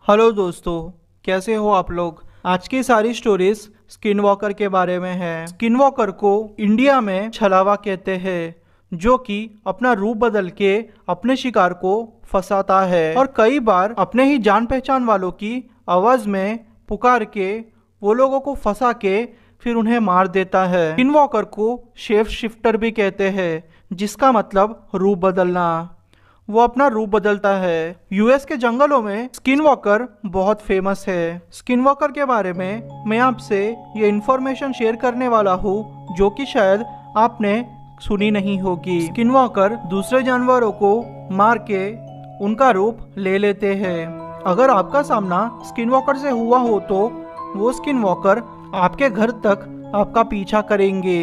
Hello दोस्तों, कैसे हो आप लोग। आज की सारी स्टोरीज स्किन वॉकर के बारे में है। स्किन वॉकर को इंडिया में छलावा कहते हैं, जो कि अपना रूप बदल के अपने शिकार को फंसाता है और कई बार अपने ही जान पहचान वालों की आवाज में पुकार के वो लोगों को फंसा के फिर उन्हें मार देता है। स्किन वॉकर को शेप शिफ्टर भी कहते हैं, जिसका मतलब रूप बदलना। वो अपना रूप बदलता है। यूएस के जंगलों में स्किन वॉकर बहुत फेमस है। स्किन वॉकर के बारे में मैं आपसे ये इन्फॉर्मेशन शेयर करने वाला हूँ, जो कि शायद आपने सुनी नहीं होगी। स्किन वॉकर दूसरे जानवरों को मार के उनका रूप ले लेते हैं। अगर आपका सामना स्किन वॉकर से हुआ हो तो वो स्किन वॉकर आपके घर तक आपका पीछा करेंगे।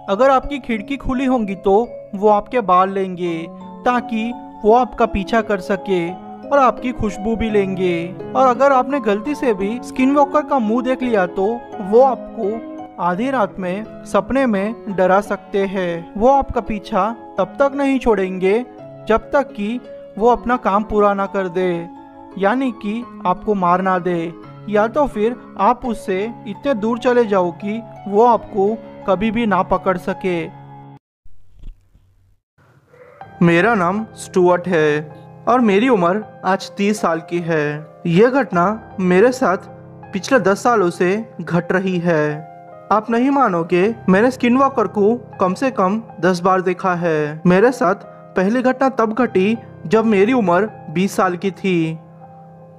अगर आपकी खिड़की खुली होंगी तो वो आपके बाल लेंगे, ताकि वो आपका पीछा कर सके और आपकी खुशबू भी लेंगे। और अगर आपने गलती से भी स्किन वॉकर का मुंह देख लिया तो वो आपको आधी रात में सपने में डरा सकते हैं। वो आपका पीछा तब तक नहीं छोड़ेंगे जब तक कि वो अपना काम पूरा ना कर दे, यानी कि आपको मार ना दे, या तो फिर आप उससे इतने दूर चले जाओ कि वो आपको कभी भी ना पकड़ सके। मेरा नाम स्टुअर्ट है और मेरी उम्र आज 30 साल की है। यह घटना मेरे साथ पिछले 10 सालों से घट रही है। आप नहीं मानोगे, मैंने स्किन वॉकर को कम से कम 10 बार देखा है। मेरे साथ पहली घटना तब घटी जब मेरी उम्र 20 साल की थी,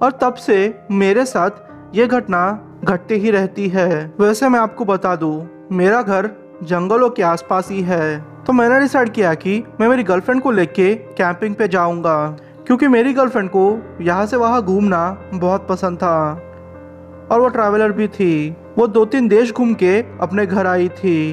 और तब से मेरे साथ ये घटना घटती ही रहती है। वैसे मैं आपको बता दूं, मेरा घर जंगलों के आसपास ही है, तो मैंने डिसाइड किया कि मैं मेरी गर्लफ्रेंड को लेके कैंपिंग पे जाऊंगा, क्योंकि मेरी गर्लफ्रेंड को यहाँ से वहाँ घूमना बहुत पसंद था और वो ट्रैवलर भी थी। वो 2-3 देश घूम के अपने घर आई थी,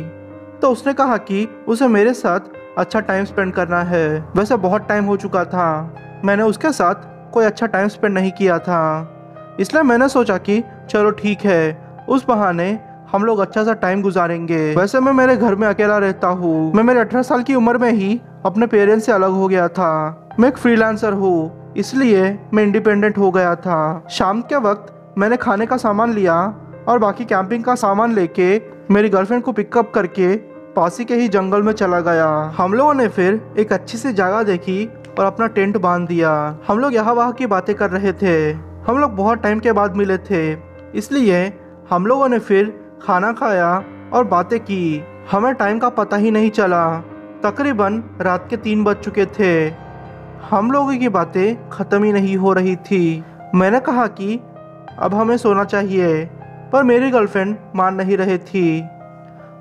तो उसने कहा कि उसे मेरे साथ अच्छा टाइम स्पेंड करना है। वैसे बहुत टाइम हो चुका था, मैंने उसके साथ कोई अच्छा टाइम स्पेंड नहीं किया था, इसलिए मैंने सोचा कि चलो ठीक है, उस बहाने हम लोग अच्छा सा टाइम गुजारेंगे। वैसे मैं मेरे घर में अकेला रहता हूँ। मैं मेरे 18 साल की उम्र में ही अपने पेरेंट्स से अलग हो गया था। मैं एक फ्रीलांसर हूँ, इसलिए मैं इंडिपेंडेंट हो गया था। शाम के वक्त मैंने खाने का सामान लिया और बाकी कैंपिंग का सामान लेके मेरी गर्लफ्रेंड को पिकअप करके पास ही के ही जंगल में चला गया। हम लोगों ने फिर एक अच्छी सी जगह देखी और अपना टेंट बांध दिया। हम लोग यहाँ वहाँ की बातें कर रहे थे। हम लोग बहुत टाइम के बाद मिले थे, इसलिए हम लोगों ने फिर खाना खाया और बातें की। हमें टाइम का पता ही नहीं चला। तकरीबन रात के 3 बज चुके थे। हम लोगों की बातें ख़त्म ही नहीं हो रही थी। मैंने कहा कि अब हमें सोना चाहिए, पर मेरी गर्लफ्रेंड मान नहीं रही थी।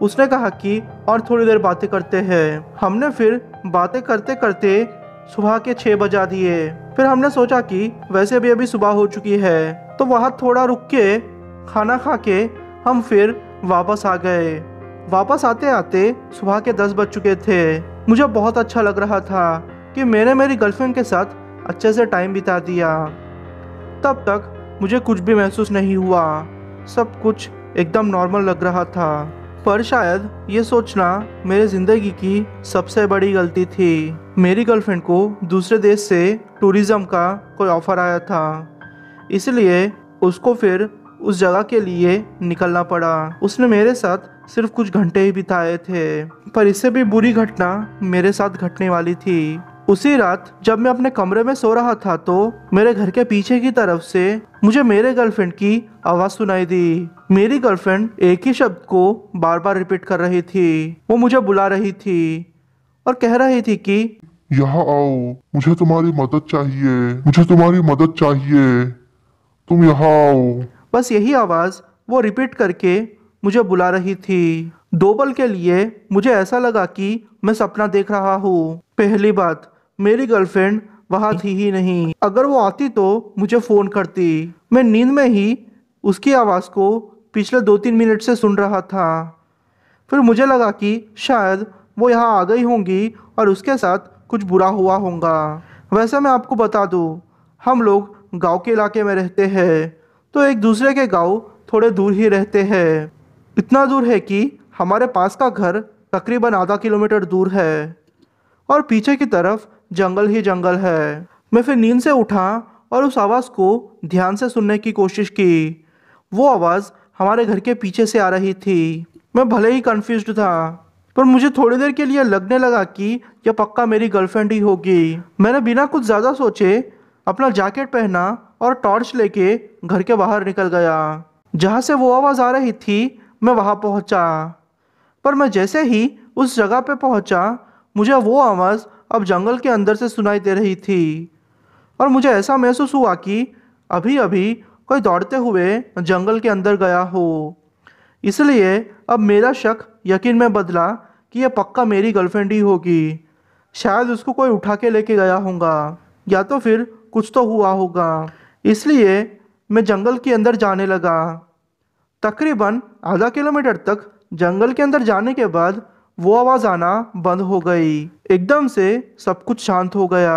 उसने कहा कि और थोड़ी देर बातें करते हैं। हमने फिर बातें करते करते सुबह के 6 बजा दिए। फिर हमने सोचा कि वैसे भी अभी सुबह हो चुकी है, तो वहाँ थोड़ा रुक के खाना खा के हम फिर वापस आ गए। वापस आते आते सुबह के 10 बज चुके थे। मुझे बहुत अच्छा लग रहा था कि मैंने मेरी गर्लफ्रेंड के साथ अच्छे से टाइम बिता दिया। तब तक मुझे कुछ भी महसूस नहीं हुआ, सब कुछ एकदम नॉर्मल लग रहा था। पर शायद ये सोचना मेरी ज़िंदगी की सबसे बड़ी गलती थी। मेरी गर्लफ्रेंड को दूसरे देश से टूरिज़्म का कोई ऑफ़र आया था, इसलिए उसको फिर उस जगह के लिए निकलना पड़ा। उसने मेरे साथ सिर्फ कुछ घंटे ही बिताए थे, पर इससे भी बुरी घटना मेरे साथ घटने वाली थी। उसी रात जब मैं अपने कमरे में सो रहा था, तो मेरे घर के पीछे की तरफ से मुझे मेरे गर्लफ्रेंड की आवाज़ सुनाई दी। मेरी गर्लफ्रेंड एक ही शब्द को बार बार रिपीट कर रही थी। वो मुझे बुला रही थी और कह रही थी कि यहाँ आओ, मुझे तुम्हारी मदद चाहिए, मुझे तुम्हारी मदद चाहिए, तुम यहाँ आओ। बस यही आवाज़ वो रिपीट करके मुझे बुला रही थी। 2 पल के लिए मुझे ऐसा लगा कि मैं सपना देख रहा हूँ। पहली बात, मेरी गर्लफ्रेंड वहाँ थी ही नहीं। अगर वो आती तो मुझे फ़ोन करती। मैं नींद में ही उसकी आवाज़ को पिछले 2-3 मिनट से सुन रहा था। फिर मुझे लगा कि शायद वो यहाँ आ गई होंगी और उसके साथ कुछ बुरा हुआ होगा। वैसे मैं आपको बता दूँ, हम लोग गांव के इलाके में रहते हैं, तो एक दूसरे के गांव थोड़े दूर ही रहते हैं। इतना दूर है कि हमारे पास का घर तकरीबन आधा किलोमीटर दूर है और पीछे की तरफ जंगल ही जंगल है। मैं फिर नींद से उठा और उस आवाज़ को ध्यान से सुनने की कोशिश की। वो आवाज़ हमारे घर के पीछे से आ रही थी। मैं भले ही कंफ्यूज्ड था, पर मुझे थोड़ी देर के लिए लगने लगा कि यह पक्का मेरी गर्लफ्रेंड ही होगी। मैंने बिना कुछ ज़्यादा सोचे अपना जैकेट पहना और टॉर्च लेके घर के बाहर निकल गया। जहाँ से वो आवाज़ आ रही थी मैं वहाँ पहुँचा, पर मैं जैसे ही उस जगह पे पहुँचा मुझे वो आवाज़ अब जंगल के अंदर से सुनाई दे रही थी और मुझे ऐसा महसूस हुआ कि अभी अभी कोई दौड़ते हुए जंगल के अंदर गया हो। इसलिए अब मेरा शक यकीन में बदला कि यह पक्का मेरी गर्लफ्रेंड ही होगी। शायद उसको कोई उठा के लेके गया होगा या तो फिर कुछ तो हुआ होगा। इसलिए मैं जंगल के अंदर जाने लगा। तकरीबन आधा किलोमीटर तक जंगल के अंदर जाने के बाद वो आवाज़ आना बंद हो गई। एकदम से सब कुछ शांत हो गया।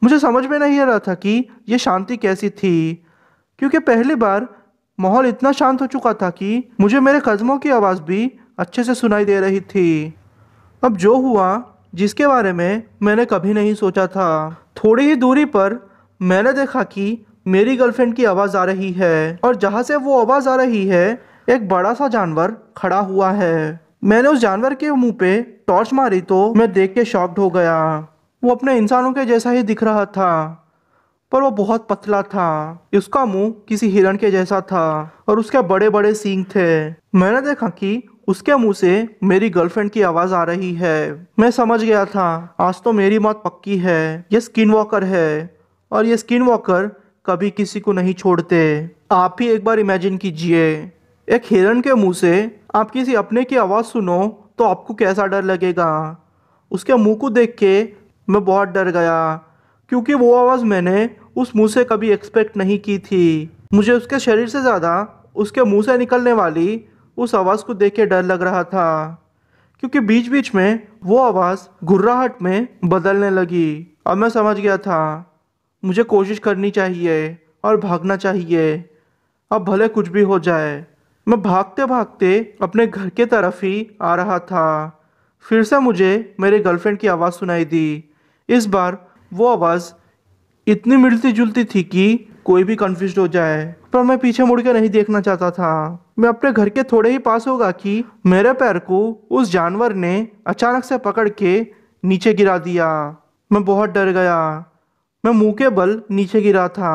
मुझे समझ में नहीं आ रहा था कि ये शांति कैसी थी, क्योंकि पहली बार माहौल इतना शांत हो चुका था कि मुझे मेरे कदमों की आवाज़ भी अच्छे से सुनाई दे रही थी। अब जो हुआ जिसके बारे में मैंने कभी नहीं सोचा था। थोड़ी ही दूरी पर मैंने देखा कि मेरी गर्लफ्रेंड की आवाज़ आ रही है और जहाँ से वो आवाज़ आ रही है एक बड़ा सा जानवर खड़ा हुआ है। मैंने उस जानवर के मुंह पे टॉर्च मारी तो मैं देख के शॉक्ड हो गया। वो अपने इंसानों के जैसा ही दिख रहा था, पर वो बहुत पतला था। उसका मुंह किसी हिरण के जैसा था और उसके बड़े बड़े सींग थे। मैंने देखा कि उसके मुंह से मेरी गर्लफ्रेंड की आवाज़ आ रही है। मैं समझ गया था आज तो मेरी मौत पक्की है। ये स्किन वॉकर है और ये स्किन वॉकर कभी किसी को नहीं छोड़ते। आप ही एक बार इमेजिन कीजिए, एक हिरण के मुंह से आप किसी अपने की आवाज़ सुनो तो आपको कैसा डर लगेगा। उसके मुंह को देख के मैं बहुत डर गया, क्योंकि वो आवाज़ मैंने उस मुंह से कभी एक्सपेक्ट नहीं की थी। मुझे उसके शरीर से ज़्यादा उसके मुंह से निकलने वाली उस आवाज़ को देख के डर लग रहा था, क्योंकि बीच बीच में वो आवाज़ घुर्राहट में बदलने लगी। अब मैं समझ गया था मुझे कोशिश करनी चाहिए और भागना चाहिए, अब भले कुछ भी हो जाए। मैं भागते भागते अपने घर के तरफ ही आ रहा था। फिर से मुझे मेरे गर्लफ्रेंड की आवाज़ सुनाई दी। इस बार वो आवाज़ इतनी मिलती जुलती थी कि कोई भी कंफ्यूज हो जाए, पर मैं पीछे मुड़ के नहीं देखना चाहता था। मैं अपने घर के थोड़े ही पास होगा कि मेरे पैर को उस जानवर ने अचानक से पकड़ के नीचे गिरा दिया। मैं बहुत डर गया। मैं मुंह के बल नीचे गिरा था।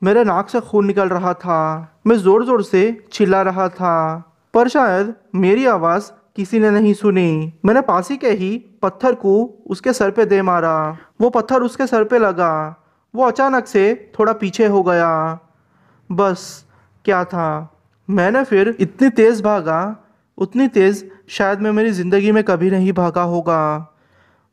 मेरे नाक से खून निकल रहा था। मैं जोर जोर से चिल्ला रहा था, पर शायद मेरी आवाज़ किसी ने नहीं सुनी। मैंने पास ही के ही पत्थर को उसके सर पे दे मारा। वो पत्थर उसके सर पे लगा। वो अचानक से थोड़ा पीछे हो गया। बस क्या था, मैंने फिर इतनी तेज़ भागा, उतनी तेज़ शायद मैं मेरी ज़िंदगी में कभी नहीं भागा होगा।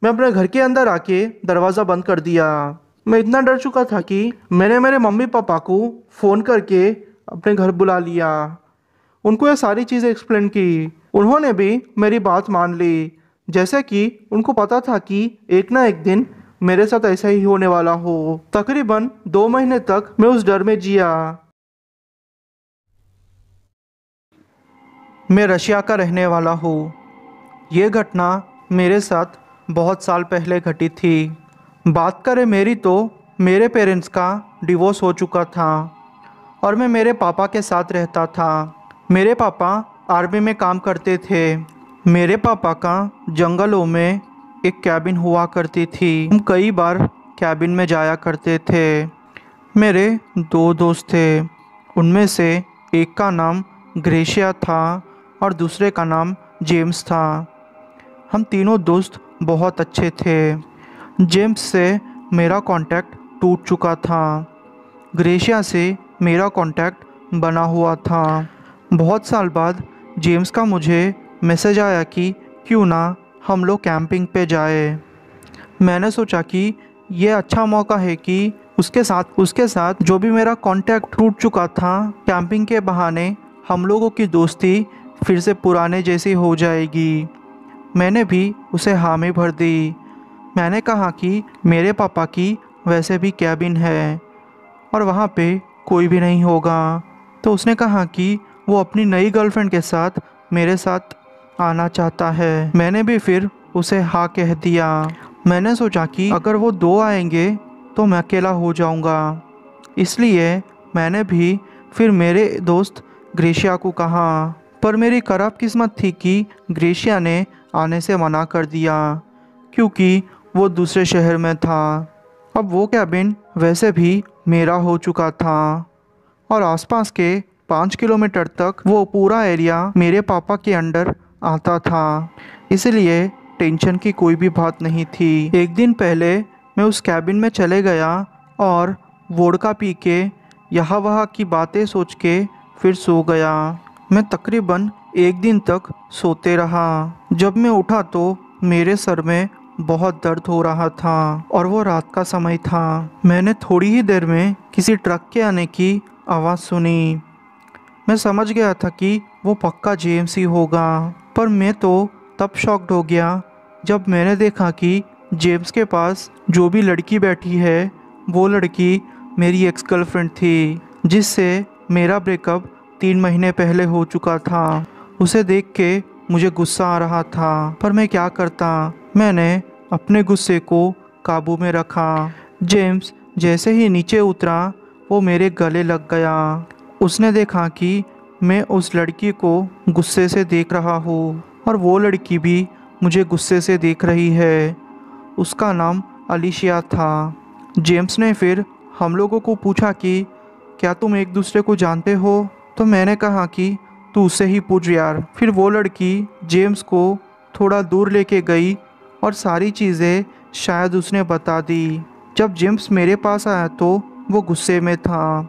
मैं अपने घर के अंदर आके दरवाज़ा बंद कर दिया। मैं इतना डर चुका था कि मैंने मेरे मम्मी पापा को फ़ोन करके अपने घर बुला लिया। उनको ये सारी चीज़ें एक्सप्लेन की। उन्होंने भी मेरी बात मान ली, जैसे कि उनको पता था कि एक ना एक दिन मेरे साथ ऐसा ही होने वाला हो। तकरीबन 2 महीने तक मैं उस डर में जिया। मैं रशिया का रहने वाला हूँ। ये घटना मेरे साथ बहुत साल पहले घटी थी। बात करें मेरी तो मेरे पेरेंट्स का डिवोर्स हो चुका था और मैं मेरे पापा के साथ रहता था। मेरे पापा आर्मी में काम करते थे। मेरे पापा का जंगलों में एक कैबिन हुआ करती थी। हम कई बार कैबिन में जाया करते थे। मेरे 2 दोस्त थे। उनमें से एक का नाम ग्रेशिया था और दूसरे का नाम जेम्स था। हम तीनों दोस्त बहुत अच्छे थे। जेम्स से मेरा कांटेक्ट टूट चुका था। ग्रेशिया से मेरा कांटेक्ट बना हुआ था। बहुत साल बाद जेम्स का मुझे मैसेज आया कि क्यों ना हम लोग कैंपिंग पे जाए। मैंने सोचा कि ये अच्छा मौका है कि उसके साथ जो भी मेरा कांटेक्ट टूट चुका था, कैंपिंग के बहाने हम लोगों की दोस्ती फिर से पुराने जैसी हो जाएगी। मैंने भी उसे हामी भर दी। मैंने कहा कि मेरे पापा की वैसे भी कैबिन है और वहाँ पे कोई भी नहीं होगा। तो उसने कहा कि वो अपनी नई गर्लफ्रेंड के साथ मेरे साथ आना चाहता है। मैंने भी फिर उसे हाँ कह दिया। मैंने सोचा कि अगर वो 2 आएंगे तो मैं अकेला हो जाऊँगा। इसलिए मैंने भी फिर मेरे दोस्त ग्रेशिया को कहा। पर मेरी खराब किस्मत थी कि ग्रेशिया ने आने से मना कर दिया क्योंकि वो दूसरे शहर में था। अब वो कैबिन वैसे भी मेरा हो चुका था और आसपास के 5 किलोमीटर तक वो पूरा एरिया मेरे पापा के अंडर आता था, इसलिए टेंशन की कोई भी बात नहीं थी। एक दिन पहले मैं उस कैबिन में चले गया और वोडका पी के यहाँ वहाँ की बातें सोच के फिर सो गया। मैं तकरीबन एक दिन तक सोते रहा। जब मैं उठा तो मेरे सर में बहुत दर्द हो रहा था और वो रात का समय था। मैंने थोड़ी ही देर में किसी ट्रक के आने की आवाज़ सुनी। मैं समझ गया था कि वो पक्का जेम्स ही होगा, पर मैं तो तब शॉक्ड हो गया जब मैंने देखा कि जेम्स के पास जो भी लड़की बैठी है वो लड़की मेरी एक्स गर्लफ्रेंड थी, जिससे मेरा ब्रेकअप 3 महीने पहले हो चुका था। उसे देख के मुझे गुस्सा आ रहा था, पर मैं क्या करता। मैंने अपने गुस्से को काबू में रखा। जेम्स जैसे ही नीचे उतरा वो मेरे गले लग गया। उसने देखा कि मैं उस लड़की को गुस्से से देख रहा हूँ और वो लड़की भी मुझे गुस्से से देख रही है। उसका नाम अलिशिया था। जेम्स ने फिर हम लोगों को पूछा कि क्या तुम एक दूसरे को जानते हो? तो मैंने कहा कि तू उससे ही पूछ यार। फिर वो लड़की जेम्स को थोड़ा दूर लेके गई और सारी चीज़ें शायद उसने बता दी। जब जेम्स मेरे पास आया तो वो गुस्से में था।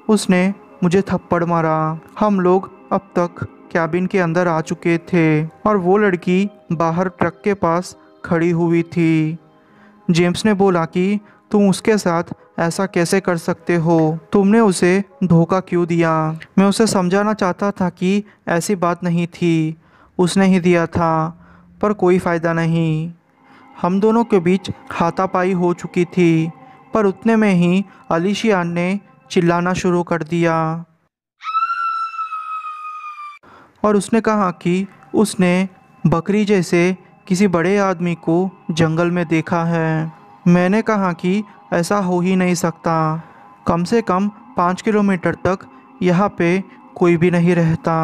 उसने मुझे थप्पड़ मारा। हम लोग अब तक कैबिन के अंदर आ चुके थे और वो लड़की बाहर ट्रक के पास खड़ी हुई थी। जेम्स ने बोला कि तुम उसके साथ ऐसा कैसे कर सकते हो? तुमने उसे धोखा क्यों दिया? मैं उसे समझाना चाहता था कि ऐसी बात नहीं थी, उसने ही दिया था, पर कोई फ़ायदा नहीं। हम दोनों के बीच हाथापाई हो चुकी थी, पर उतने में ही अलिशिया ने चिल्लाना शुरू कर दिया और उसने कहा कि उसने बकरी जैसे किसी बड़े आदमी को जंगल में देखा है। मैंने कहा कि ऐसा हो ही नहीं सकता। कम से कम 5 किलोमीटर तक यहाँ पे कोई भी नहीं रहता।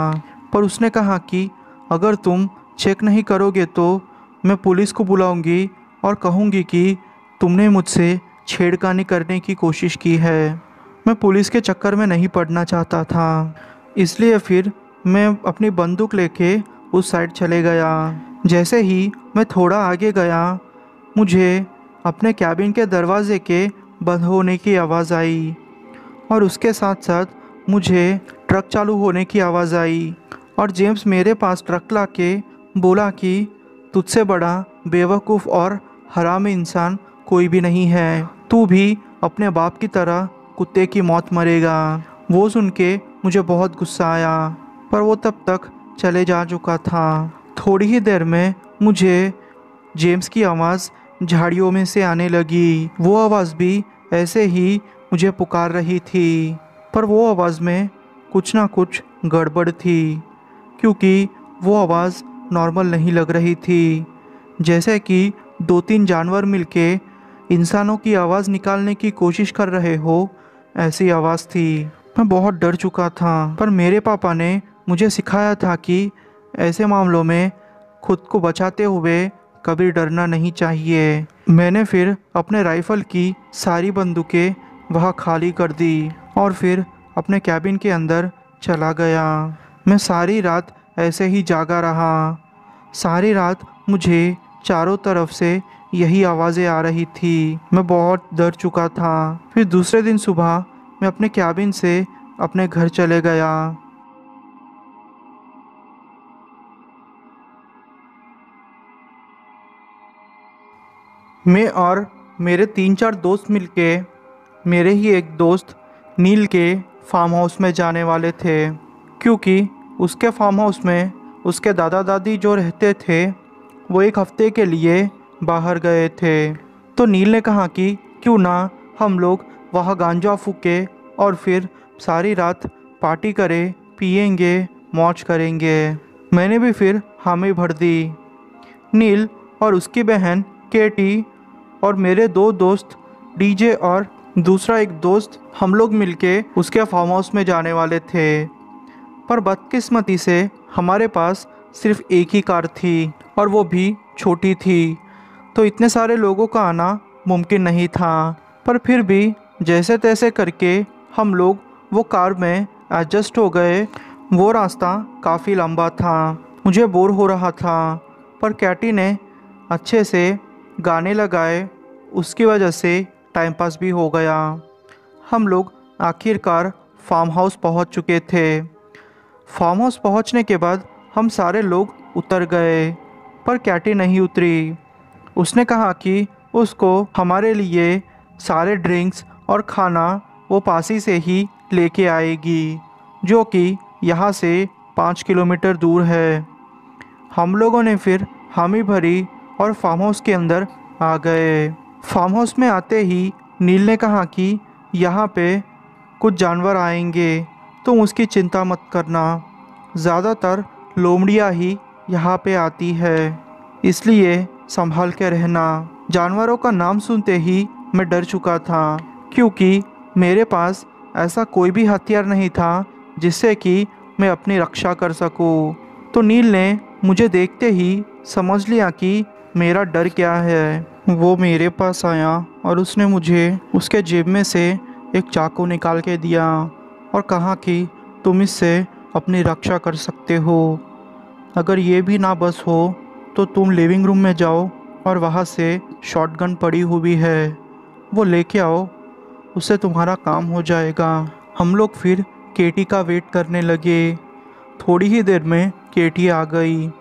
पर उसने कहा कि अगर तुम चेक नहीं करोगे तो मैं पुलिस को बुलाऊंगी और कहूँगी कि तुमने मुझसे छेड़खानी करने की कोशिश की है। मैं पुलिस के चक्कर में नहीं पड़ना चाहता था, इसलिए फिर मैं अपनी बंदूक लेके उस साइड चले गया। जैसे ही मैं थोड़ा आगे गया, मुझे अपने कैबिन के दरवाजे के बंद होने की आवाज़ आई और उसके साथ साथ मुझे ट्रक चालू होने की आवाज़ आई और जेम्स मेरे पास ट्रक लाके बोला कि तुझसे बड़ा बेवकूफ़ और हरामी इंसान कोई भी नहीं है। तू भी अपने बाप की तरह कुत्ते की मौत मरेगा। वो सुन के मुझे बहुत गुस्सा आया, पर वो तब तक चले जा चुका था। थोड़ी ही देर में मुझे जेम्स की आवाज़ झाड़ियों में से आने लगी। वो आवाज़ भी ऐसे ही मुझे पुकार रही थी, पर वो आवाज़ में कुछ ना कुछ गड़बड़ थी, क्योंकि वो आवाज़ नॉर्मल नहीं लग रही थी। जैसे कि 2-3 जानवर मिलके इंसानों की आवाज़ निकालने की कोशिश कर रहे हो, ऐसी आवाज़ थी। मैं बहुत डर चुका था, पर मेरे पापा ने मुझे सिखाया था कि ऐसे मामलों में खुद को बचाते हुए कभी डरना नहीं चाहिए। मैंने फिर अपने राइफ़ल की सारी बंदूकें वहाँ खाली कर दी और फिर अपने कैबिन के अंदर चला गया। मैं सारी रात ऐसे ही जागा रहा। सारी रात मुझे चारों तरफ से यही आवाज़ें आ रही थी। मैं बहुत डर चुका था। फिर दूसरे दिन सुबह मैं अपने कैबिन से अपने घर चले गया। मैं और मेरे 3-4 दोस्त मिलके मेरे ही एक दोस्त नील के फार्म हाउस में जाने वाले थे, क्योंकि उसके फार्म हाउस में उसके दादा दादी जो रहते थे वो एक हफ्ते के लिए बाहर गए थे। तो नील ने कहा कि क्यों ना हम लोग वहाँ गांजा फूके और फिर सारी रात पार्टी करें, पिएंगे, मौज करेंगे। मैंने भी फिर हामी भर दी। नील और उसकी बहन केटी और मेरे 2 दोस्त डीजे और दूसरा एक दोस्त, हम लोग मिलके उसके फार्म हाउस में जाने वाले थे, पर बदकिस्मती से हमारे पास सिर्फ एक ही कार थी और वो भी छोटी थी, तो इतने सारे लोगों का आना मुमकिन नहीं था। पर फिर भी जैसे तैसे करके हम लोग वो कार में एडजस्ट हो गए। वो रास्ता काफ़ी लंबा था, मुझे बोर हो रहा था, पर कैटी ने अच्छे से गाने लगाए, उसकी वजह से टाइम पास भी हो गया। हम लोग आखिरकार फार्म हाउस पहुंच चुके थे। फार्म हाउस पहुंचने के बाद हम सारे लोग उतर गए, पर कैटी नहीं उतरी। उसने कहा कि उसको हमारे लिए सारे ड्रिंक्स और खाना वो पास ही से ही लेके आएगी, जो कि यहाँ से 5 किलोमीटर दूर है। हम लोगों ने फिर हामी भरी और फार्म हाउस के अंदर आ गए। फार्म हाउस में आते ही नील ने कहा कि यहाँ पे कुछ जानवर आएंगे, तुम उसकी चिंता मत करना, ज़्यादातर लोमड़ियाँ ही यहाँ पे आती है, इसलिए संभाल के रहना। जानवरों का नाम सुनते ही मैं डर चुका था, क्योंकि मेरे पास ऐसा कोई भी हथियार नहीं था जिससे कि मैं अपनी रक्षा कर सकूं। तो नील ने मुझे देखते ही समझ लिया कि मेरा डर क्या है। वो मेरे पास आया और उसने मुझे उसके जेब में से एक चाकू निकाल के दिया और कहा कि तुम इससे अपनी रक्षा कर सकते हो। अगर ये भी ना बस हो तो तुम लिविंग रूम में जाओ और वहाँ से शॉटगन पड़ी हुई है, वो लेके आओ, उससे तुम्हारा काम हो जाएगा। हम लोग फिर केटी का वेट करने लगे। थोड़ी ही देर में केटी आ गई।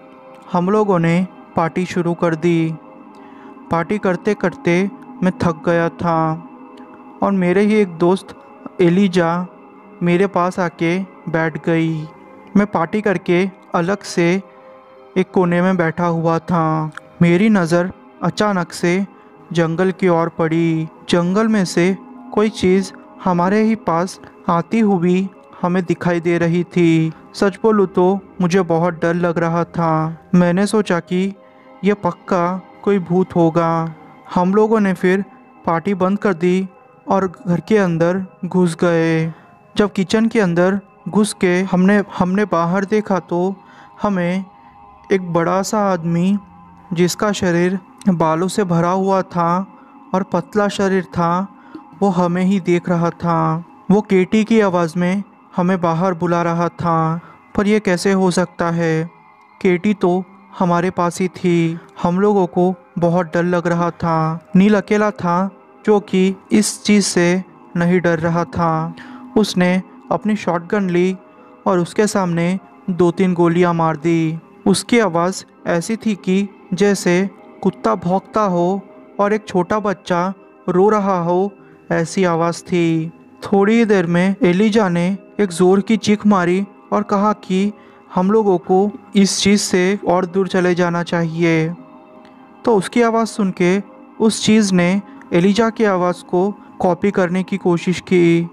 हम लोगों ने पार्टी शुरू कर दी। पार्टी करते करते मैं थक गया था और मेरे ही एक दोस्त एलिजा मेरे पास आके बैठ गई। मैं पार्टी करके अलग से एक कोने में बैठा हुआ था। मेरी नज़र अचानक से जंगल की ओर पड़ी। जंगल में से कोई चीज़ हमारे ही पास आती हुई हमें दिखाई दे रही थी। सच बोलूँ तो मुझे बहुत डर लग रहा था। मैंने सोचा कि यह पक्का कोई भूत होगा। हम लोगों ने फिर पार्टी बंद कर दी और घर के अंदर घुस गए। जब किचन के अंदर घुस के हमने बाहर देखा तो हमें एक बड़ा सा आदमी, जिसका शरीर बालों से भरा हुआ था और पतला शरीर था, वो हमें ही देख रहा था। वो केटी की आवाज़ में हमें बाहर बुला रहा था, पर यह कैसे हो सकता है? केटी तो हमारे पास ही थी। हम लोगों को बहुत डर लग रहा था। नील अकेला था जो कि इस चीज़ से नहीं डर रहा था। उसने अपनी शॉटगन ली और उसके सामने 2-3 गोलियां मार दी। उसकी आवाज़ ऐसी थी कि जैसे कुत्ता भौंकता हो और एक छोटा बच्चा रो रहा हो, ऐसी आवाज़ थी। थोड़ी ही देर में एलिजा ने एक ज़ोर की चीख मारी और कहा कि हम लोगों को इस चीज़ से और दूर चले जाना चाहिए। तो उसकी आवाज़ सुन के उस चीज़ ने एलिजा की आवाज़ को कॉपी करने की कोशिश की।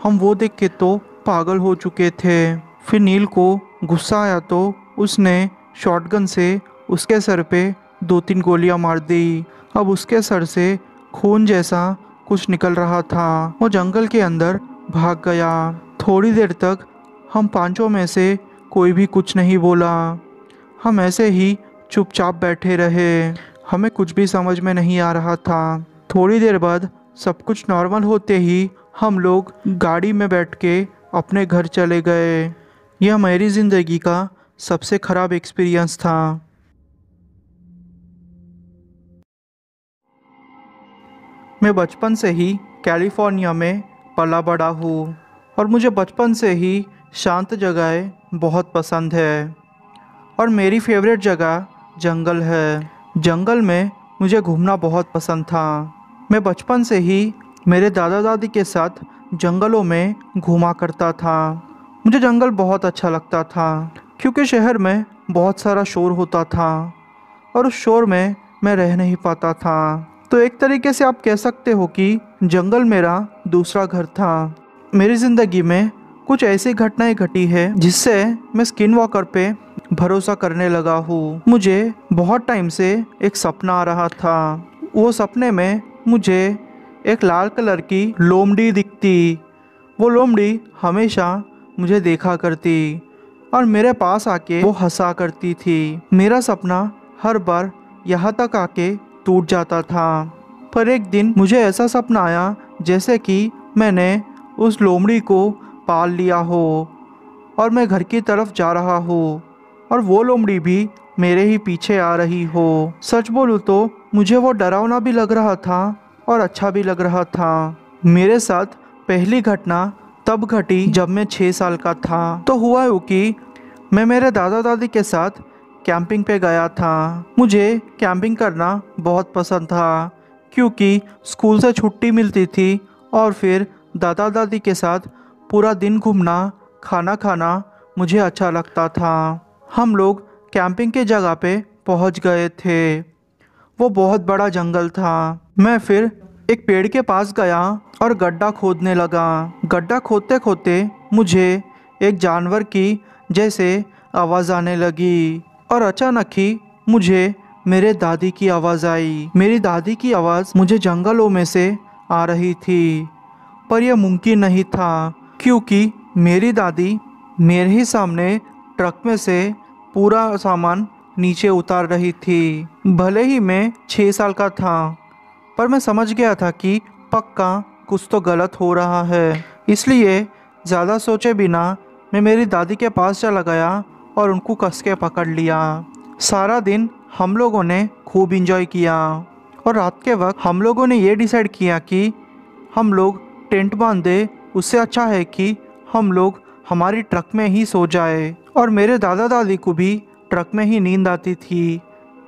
हम वो देख के तो पागल हो चुके थे। फिर नील को गुस्सा आया तो उसने शॉटगन से उसके सर पे 2-3 गोलियां मार दी। अब उसके सर से खून जैसा कुछ निकल रहा था। वो जंगल के अंदर भाग गया। थोड़ी देर तक हम पांचों में से कोई भी कुछ नहीं बोला। हम ऐसे ही चुपचाप बैठे रहे। हमें कुछ भी समझ में नहीं आ रहा था। थोड़ी देर बाद सब कुछ नॉर्मल होते ही हम लोग गाड़ी में बैठ के अपने घर चले गए। यह मेरी ज़िंदगी का सबसे ख़राब एक्सपीरियंस था। मैं बचपन से ही कैलिफोर्निया में पला बड़ा हूँ और मुझे बचपन से ही शांत जगहें बहुत पसंद है और मेरी फेवरेट जगह जंगल है। जंगल में मुझे घूमना बहुत पसंद था। मैं बचपन से ही मेरे दादा दादी के साथ जंगलों में घूमा करता था। मुझे जंगल बहुत अच्छा लगता था क्योंकि शहर में बहुत सारा शोर होता था और उस शोर में मैं रह नहीं पाता था। तो एक तरीके से आप कह सकते हो कि जंगल मेरा दूसरा घर था। मेरी ज़िंदगी में कुछ ऐसी घटनाएं घटी है जिससे मैं स्किन वॉकर पे भरोसा करने लगा हूँ। मुझे बहुत टाइम से एक सपना आ रहा था। वो सपने में मुझे एक लाल कलर की लोमड़ी दिखती। वो लोमड़ी हमेशा मुझे देखा करती और मेरे पास आके वो हंसा करती थी। मेरा सपना हर बार यहाँ तक आके टूट जाता था। पर एक दिन मुझे ऐसा सपना आया जैसे कि मैंने उस लोमड़ी को पाल लिया हो और मैं घर की तरफ जा रहा हूँ और वो लोमड़ी भी मेरे ही पीछे आ रही हो। सच बोलूँ तो मुझे वो डरावना भी लग रहा था और अच्छा भी लग रहा था। मेरे साथ पहली घटना तब घटी जब मैं 6 साल का था। तो हुआ यूँ कि मैं मेरे दादा दादी के साथ कैंपिंग पे गया था। मुझे कैंपिंग करना बहुत पसंद था क्योंकि स्कूल से छुट्टी मिलती थी और फिर दादा दादी के साथ पूरा दिन घूमना, खाना खाना मुझे अच्छा लगता था। हम लोग कैंपिंग के जगह पे पहुंच गए थे। वो बहुत बड़ा जंगल था। मैं फिर एक पेड़ के पास गया और गड्ढा खोदने लगा। गड्ढा खोदते खोदते मुझे एक जानवर की जैसे आवाज़ आने लगी और अचानक ही मुझे मेरे दादी की आवाज़ आई। मेरी दादी की आवाज़ मुझे जंगलों में से आ रही थी, पर यह मुमकिन नहीं था क्योंकि मेरी दादी मेरे ही सामने ट्रक में से पूरा सामान नीचे उतार रही थी। भले ही मैं 6 साल का था, पर मैं समझ गया था कि पक्का कुछ तो गलत हो रहा है। इसलिए ज़्यादा सोचे बिना मैं मेरी दादी के पास चला गया और उनको कस के पकड़ लिया। सारा दिन हम लोगों ने खूब इंजॉय किया और रात के वक्त हम लोगों ने ये डिसाइड किया कि हम लोग टेंट बांधे, उससे अच्छा है कि हम लोग हमारी ट्रक में ही सो जाए। और मेरे दादा दादी को भी ट्रक में ही नींद आती थी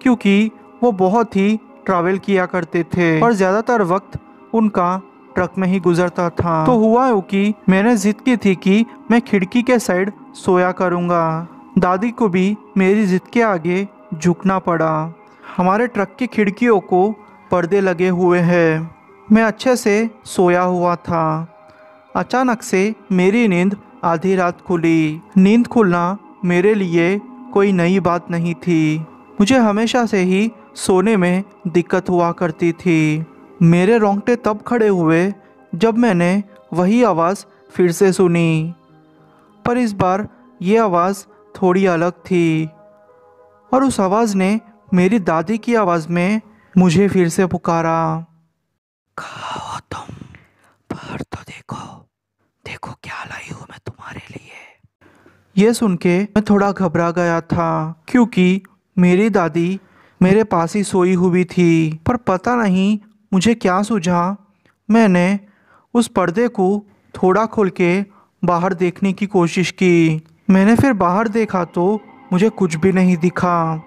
क्योंकि वो बहुत ही ट्रैवल किया करते थे और ज़्यादातर वक्त उनका ट्रक में ही गुजरता था। तो हुआ यूँ कि मैंने जिद की थी कि मैं खिड़की के साइड सोया करूँगा। दादी को भी मेरी जिद के आगे झुकना पड़ा। हमारे ट्रक की खिड़कियों को पर्दे लगे हुए हैं। मैं अच्छे से सोया हुआ था। अचानक से मेरी नींद आधी रात खुली। नींद खुलना मेरे लिए कोई नई बात नहीं थी। मुझे हमेशा से ही सोने में दिक्कत हुआ करती थी। मेरे रोंगटे तब खड़े हुए जब मैंने वही आवाज़ फिर से सुनी, पर इस बार ये आवाज़ थोड़ी अलग थी और उस आवाज़ ने मेरी दादी की आवाज़ में मुझे फिर से पुकारा। कहाँ हो तुम? बाहर तो देखो, देखो क्या लाई हूँ मैं तुम्हारे लिए। ये सुन के मैं थोड़ा घबरा गया था क्योंकि मेरी दादी मेरे पास ही सोई हुई थी। पर पता नहीं मुझे क्या सूझा, मैंने उस पर्दे को थोड़ा खोल के बाहर देखने की कोशिश की। मैंने फिर बाहर देखा तो मुझे कुछ भी नहीं दिखा।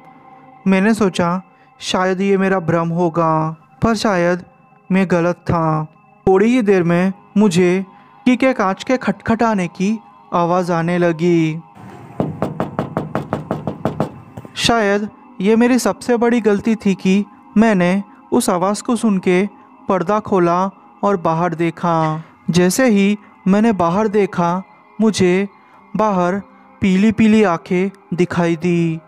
मैंने सोचा शायद ये मेरा भ्रम होगा, पर शायद मैं गलत था। थोड़ी ही देर में मुझे खिड़की के कांच के खटखटाने की आवाज़ आने लगी। शायद ये मेरी सबसे बड़ी गलती थी कि मैंने उस आवाज़ को सुन के पर्दा खोला और बाहर देखा। जैसे ही मैंने बाहर देखा, मुझे बाहर पीली पीली आंखें दिखाई दी।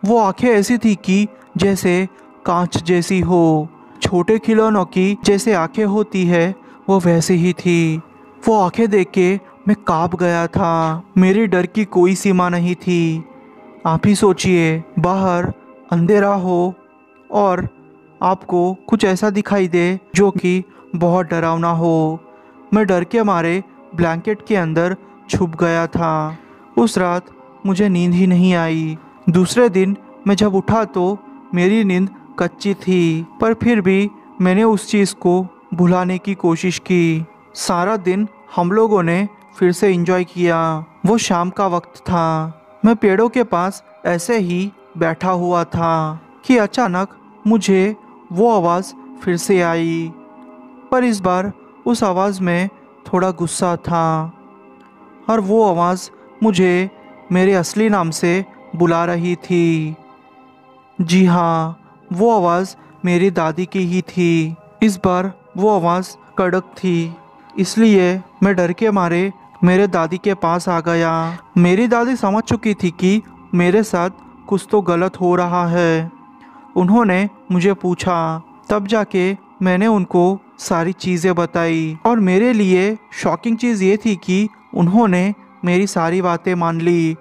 वो आंखें ऐसी थी कि जैसे कांच जैसी हो। छोटे खिलौनों की जैसे आंखें होती है वो वैसी ही थी। वो आंखें देख के मैं कांप गया था। मेरे डर की कोई सीमा नहीं थी। आप ही सोचिए, बाहर अंधेरा हो और आपको कुछ ऐसा दिखाई दे जो कि बहुत डरावना हो। मैं डर के मारे ब्लैंकेट के अंदर छुप गया था। उस रात मुझे नींद ही नहीं आई। दूसरे दिन मैं जब उठा तो मेरी नींद कच्ची थी, पर फिर भी मैंने उस चीज़ को भुलाने की कोशिश की। सारा दिन हम लोगों ने फिर से एंजॉय किया। वो शाम का वक्त था। मैं पेड़ों के पास ऐसे ही बैठा हुआ था कि अचानक मुझे वो आवाज़ फिर से आई, पर इस बार उस आवाज़ में थोड़ा गुस्सा था और वो आवाज़ मुझे मेरे असली नाम से बुला रही थी। जी हाँ, वो आवाज़ मेरी दादी की ही थी। इस बार वो आवाज़ कड़क थी, इसलिए मैं डर के मारे मेरे दादी के पास आ गया। मेरी दादी समझ चुकी थी कि मेरे साथ कुछ तो गलत हो रहा है। उन्होंने मुझे पूछा, तब जाके मैंने उनको सारी चीज़ें बताई। और मेरे लिए शॉकिंग चीज़ ये थी कि उन्होंने मेरी सारी बातें मान ली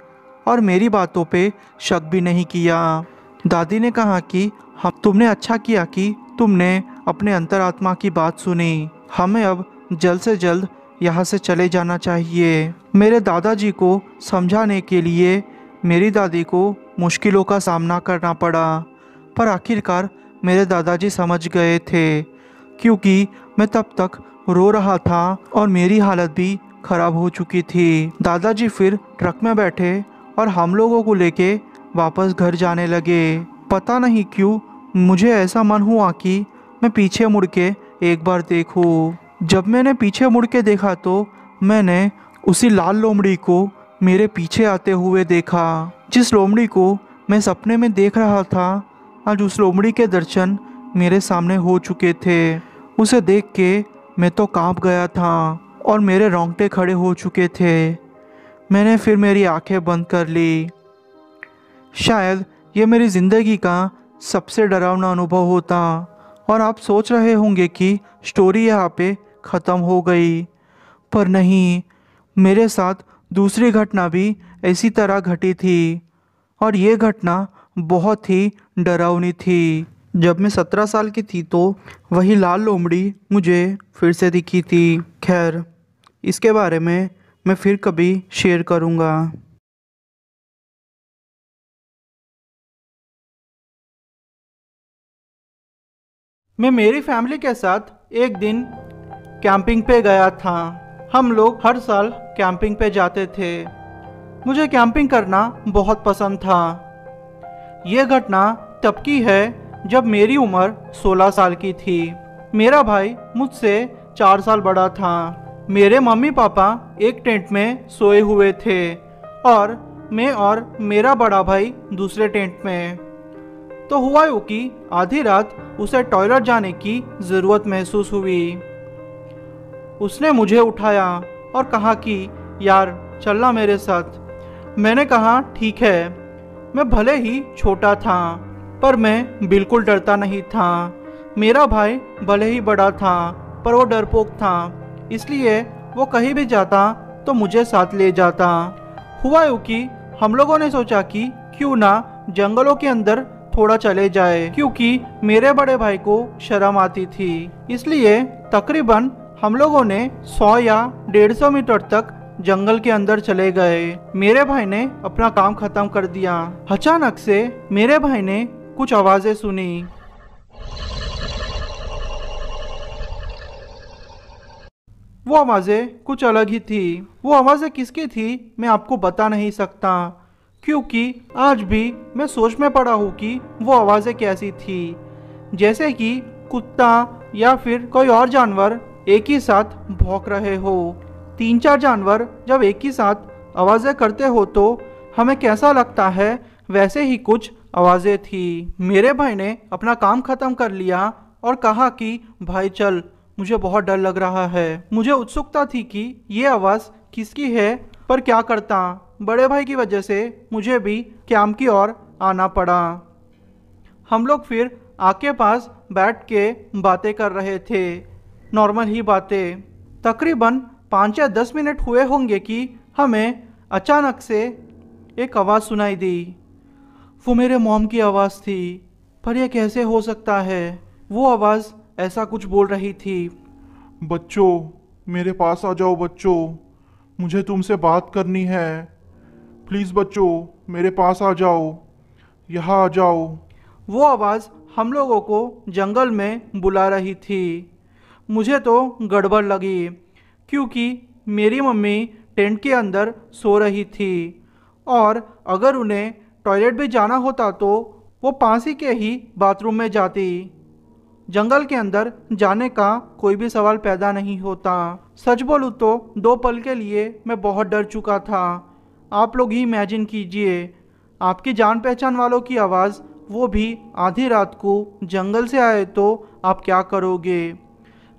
और मेरी बातों पे शक भी नहीं किया। दादी ने कहा कि हम तुमने अच्छा किया कि तुमने अपने अंतरात्मा की बात सुनी। हमें अब जल्द से जल्द यहाँ से चले जाना चाहिए। मेरे दादाजी को समझाने के लिए मेरी दादी को मुश्किलों का सामना करना पड़ा, पर आखिरकार मेरे दादाजी समझ गए थे, क्योंकि मैं तब तक रो रहा था और मेरी हालत भी खराब हो चुकी थी। दादाजी फिर ट्रक में बैठे और हम लोगों को लेके वापस घर जाने लगे। पता नहीं क्यों मुझे ऐसा मन हुआ कि मैं पीछे मुड़ के एक बार देखूं। जब मैंने पीछे मुड़ के देखा तो मैंने उसी लाल लोमड़ी को मेरे पीछे आते हुए देखा। जिस लोमड़ी को मैं सपने में देख रहा था, आज उस लोमड़ी के दर्शन मेरे सामने हो चुके थे। उसे देख के मैं तो कांप गया था और मेरे रोंगटे खड़े हो चुके थे। मैंने फिर मेरी आंखें बंद कर ली। शायद ये मेरी ज़िंदगी का सबसे डरावना अनुभव होता। और आप सोच रहे होंगे कि स्टोरी यहाँ पे ख़त्म हो गई, पर नहीं, मेरे साथ दूसरी घटना भी इसी तरह घटी थी और ये घटना बहुत ही डरावनी थी। जब मैं 17 साल की थी तो वही लाल लोमड़ी मुझे फिर से दिखी थी। खैर, इसके बारे में मैं फिर कभी शेयर करूँगा। मैं मेरी फैमिली के साथ एक दिन कैंपिंग पे गया था। हम लोग हर साल कैंपिंग पे जाते थे। मुझे कैंपिंग करना बहुत पसंद था। ये घटना तब की है जब मेरी उम्र 16 साल की थी। मेरा भाई मुझसे 4 साल बड़ा था। मेरे मम्मी पापा एक टेंट में सोए हुए थे और मैं और मेरा बड़ा भाई दूसरे टेंट में। तो हुआ यूँ कि आधी रात उसे टॉयलेट जाने की ज़रूरत महसूस हुई। उसने मुझे उठाया और कहा कि यार चलना मेरे साथ। मैंने कहा ठीक है। मैं भले ही छोटा था, पर मैं बिल्कुल डरता नहीं था। मेरा भाई भले ही बड़ा था, पर वो डरपोक था, इसलिए वो कहीं भी जाता तो मुझे साथ ले जाता। हुआ यूँ कि हम लोगों ने सोचा कि क्यों ना जंगलों के अंदर थोड़ा चले जाए, क्योंकि मेरे बड़े भाई को शर्म आती थी। इसलिए तकरीबन हम लोगों ने 100 या 150 मीटर तक जंगल के अंदर चले गए। मेरे भाई ने अपना काम खत्म कर दिया। अचानक से मेरे भाई ने कुछ आवाजें सुनी। वो आवाजें कुछ अलग ही थी। वो आवाजें किसकी थी मैं आपको बता नहीं सकता, क्योंकि आज भी मैं सोच में पड़ा हूँ कि वो आवाजें कैसी थी। जैसे कि कुत्ता या फिर कोई और जानवर एक ही साथ भौंक रहे हो। 3-4 जानवर जब एक ही साथ आवाजें करते हो तो हमें कैसा लगता है, वैसे ही कुछ आवाजें थी। मेरे भाई ने अपना काम खत्म कर लिया और कहा कि भाई चल, मुझे बहुत डर लग रहा है। मुझे उत्सुकता थी कि ये आवाज़ किसकी है, पर क्या करता, बड़े भाई की वजह से मुझे भी कैंप की ओर आना पड़ा। हम लोग फिर आग के पास बैठ के बातें कर रहे थे, नॉर्मल ही बातें। तकरीबन 5 या 10 मिनट हुए होंगे कि हमें अचानक से एक आवाज़ सुनाई दी। वो मेरे मॉम की आवाज़ थी, पर यह कैसे हो सकता है। वो आवाज़ ऐसा कुछ बोल रही थी। बच्चों, मेरे पास आ जाओ बच्चों, मुझे तुमसे बात करनी है। प्लीज़ बच्चों, मेरे पास आ जाओ, यहाँ आ जाओ। वो आवाज़ हम लोगों को जंगल में बुला रही थी। मुझे तो गड़बड़ लगी, क्योंकि मेरी मम्मी टेंट के अंदर सो रही थी और अगर उन्हें टॉयलेट भी जाना होता तो वो पास ही के ही बाथरूम में जाती। जंगल के अंदर जाने का कोई भी सवाल पैदा नहीं होता। सच बोलूँ तो 2 पल के लिए मैं बहुत डर चुका था। आप लोग ही इमेजिन कीजिए, आपकी जान पहचान वालों की आवाज़, वो भी आधी रात को जंगल से आए तो आप क्या करोगे।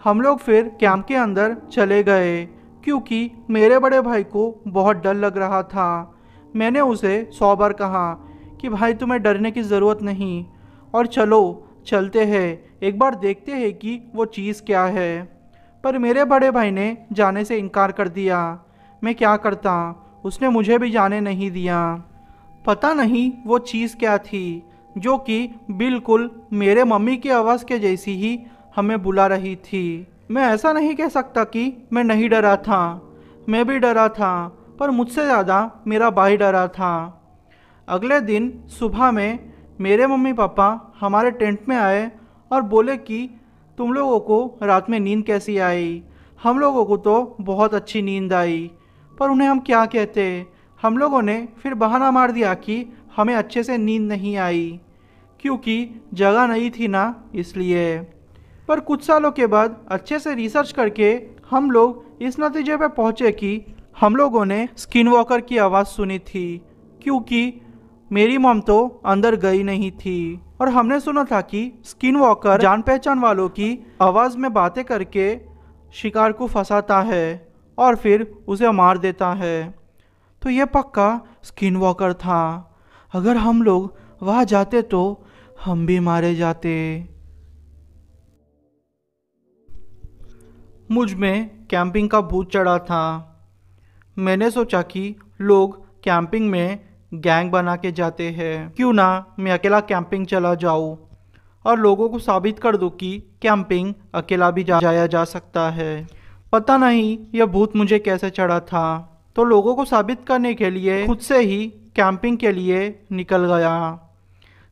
हम लोग फिर कैंप के अंदर चले गए, क्योंकि मेरे बड़े भाई को बहुत डर लग रहा था। मैंने उसे 100 बार कहा कि भाई तुम्हें डरने की ज़रूरत नहीं और चलो चलते हैं, एक बार देखते हैं कि वो चीज़ क्या है। पर मेरे बड़े भाई ने जाने से इनकार कर दिया। मैं क्या करता, उसने मुझे भी जाने नहीं दिया। पता नहीं वो चीज़ क्या थी जो कि बिल्कुल मेरे मम्मी की आवाज़ के जैसी ही हमें बुला रही थी। मैं ऐसा नहीं कह सकता कि मैं नहीं डरा था, मैं भी डरा था, पर मुझसे ज़्यादा मेरा भाई डरा था। अगले दिन सुबह में मेरे मम्मी पापा हमारे टेंट में आए और बोले कि तुम लोगों को रात में नींद कैसी आई। हम लोगों को तो बहुत अच्छी नींद आई, पर उन्हें हम क्या कहते। हम लोगों ने फिर बहाना मार दिया कि हमें अच्छे से नींद नहीं आई, क्योंकि जगह नहीं थी ना, इसलिए। पर कुछ सालों के बाद अच्छे से रिसर्च करके हम लोग इस नतीजे पे पहुँचे कि हम लोगों ने स्किन वॉकर की आवाज़ सुनी थी, क्योंकि मेरी मॉम तो अंदर गई नहीं थी और हमने सुना था कि स्किन वॉकर जान पहचान वालों की आवाज़ में बातें करके शिकार को फंसाता है और फिर उसे मार देता है। तो ये पक्का स्किन वॉकर था। अगर हम लोग वहाँ जाते तो हम भी मारे जाते। मुझ में कैंपिंग का भूत चढ़ा था। मैंने सोचा कि लोग कैंपिंग में गैंग बना के जाते हैं, क्यों ना मैं अकेला कैंपिंग चला जाऊं और लोगों को साबित कर दूं कि कैंपिंग अकेला भी जाया जा सकता है। पता नहीं यह भूत मुझे कैसे चढ़ा था, तो लोगों को साबित करने के लिए खुद से ही कैंपिंग के लिए निकल गया।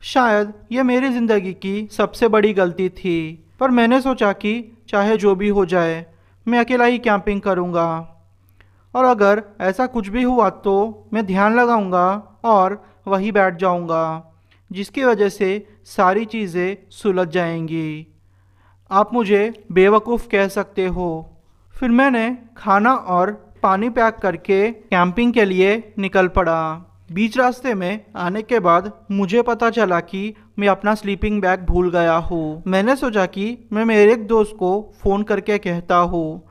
शायद यह मेरी ज़िंदगी की सबसे बड़ी गलती थी, पर मैंने सोचा कि चाहे जो भी हो जाए मैं अकेला ही कैंपिंग करूँगा, और अगर ऐसा कुछ भी हुआ तो मैं ध्यान लगाऊंगा और वहीं बैठ जाऊंगा, जिसकी वजह से सारी चीज़ें सुलझ जाएंगी। आप मुझे बेवकूफ़ कह सकते हो। फिर मैंने खाना और पानी पैक करके कैंपिंग के लिए निकल पड़ा। बीच रास्ते में आने के बाद मुझे पता चला कि मैं अपना स्लीपिंग बैग भूल गया हूँ। मैंने सोचा कि मैं मेरे एक दोस्त को फ़ोन करके कहता हूँ,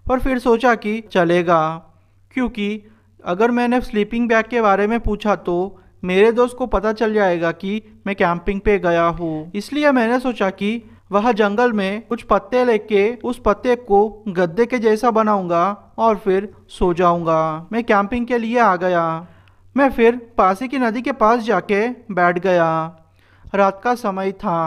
पर फिर सोचा कि चलेगा, क्योंकि अगर मैंने स्लीपिंग बैग के बारे में पूछा तो मेरे दोस्त को पता चल जाएगा कि मैं कैंपिंग पे गया हूँ। इसलिए मैंने सोचा कि वह जंगल में कुछ पत्ते लेके उस पत्ते को गद्दे के जैसा बनाऊंगा और फिर सो जाऊंगा। मैं कैंपिंग के लिए आ गया। मैं फिर पास ही की नदी के पास जाके बैठ गया। रात का समय था,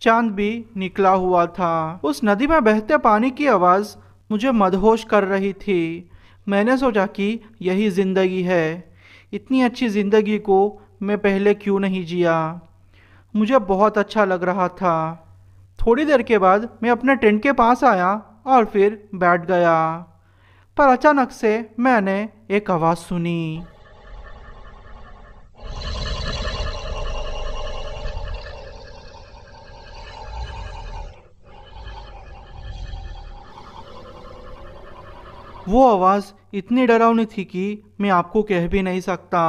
चांद भी निकला हुआ था। उस नदी में बहते पानी की आवाज़ मुझे मदहोश कर रही थी। मैंने सोचा कि यही ज़िंदगी है, इतनी अच्छी ज़िंदगी को मैं पहले क्यों नहीं जिया। मुझे बहुत अच्छा लग रहा था। थोड़ी देर के बाद मैं अपने टेंट के पास आया और फिर बैठ गया, पर अचानक से मैंने एक आवाज़ सुनी। वो आवाज़ इतनी डरावनी थी कि मैं आपको कह भी नहीं सकता।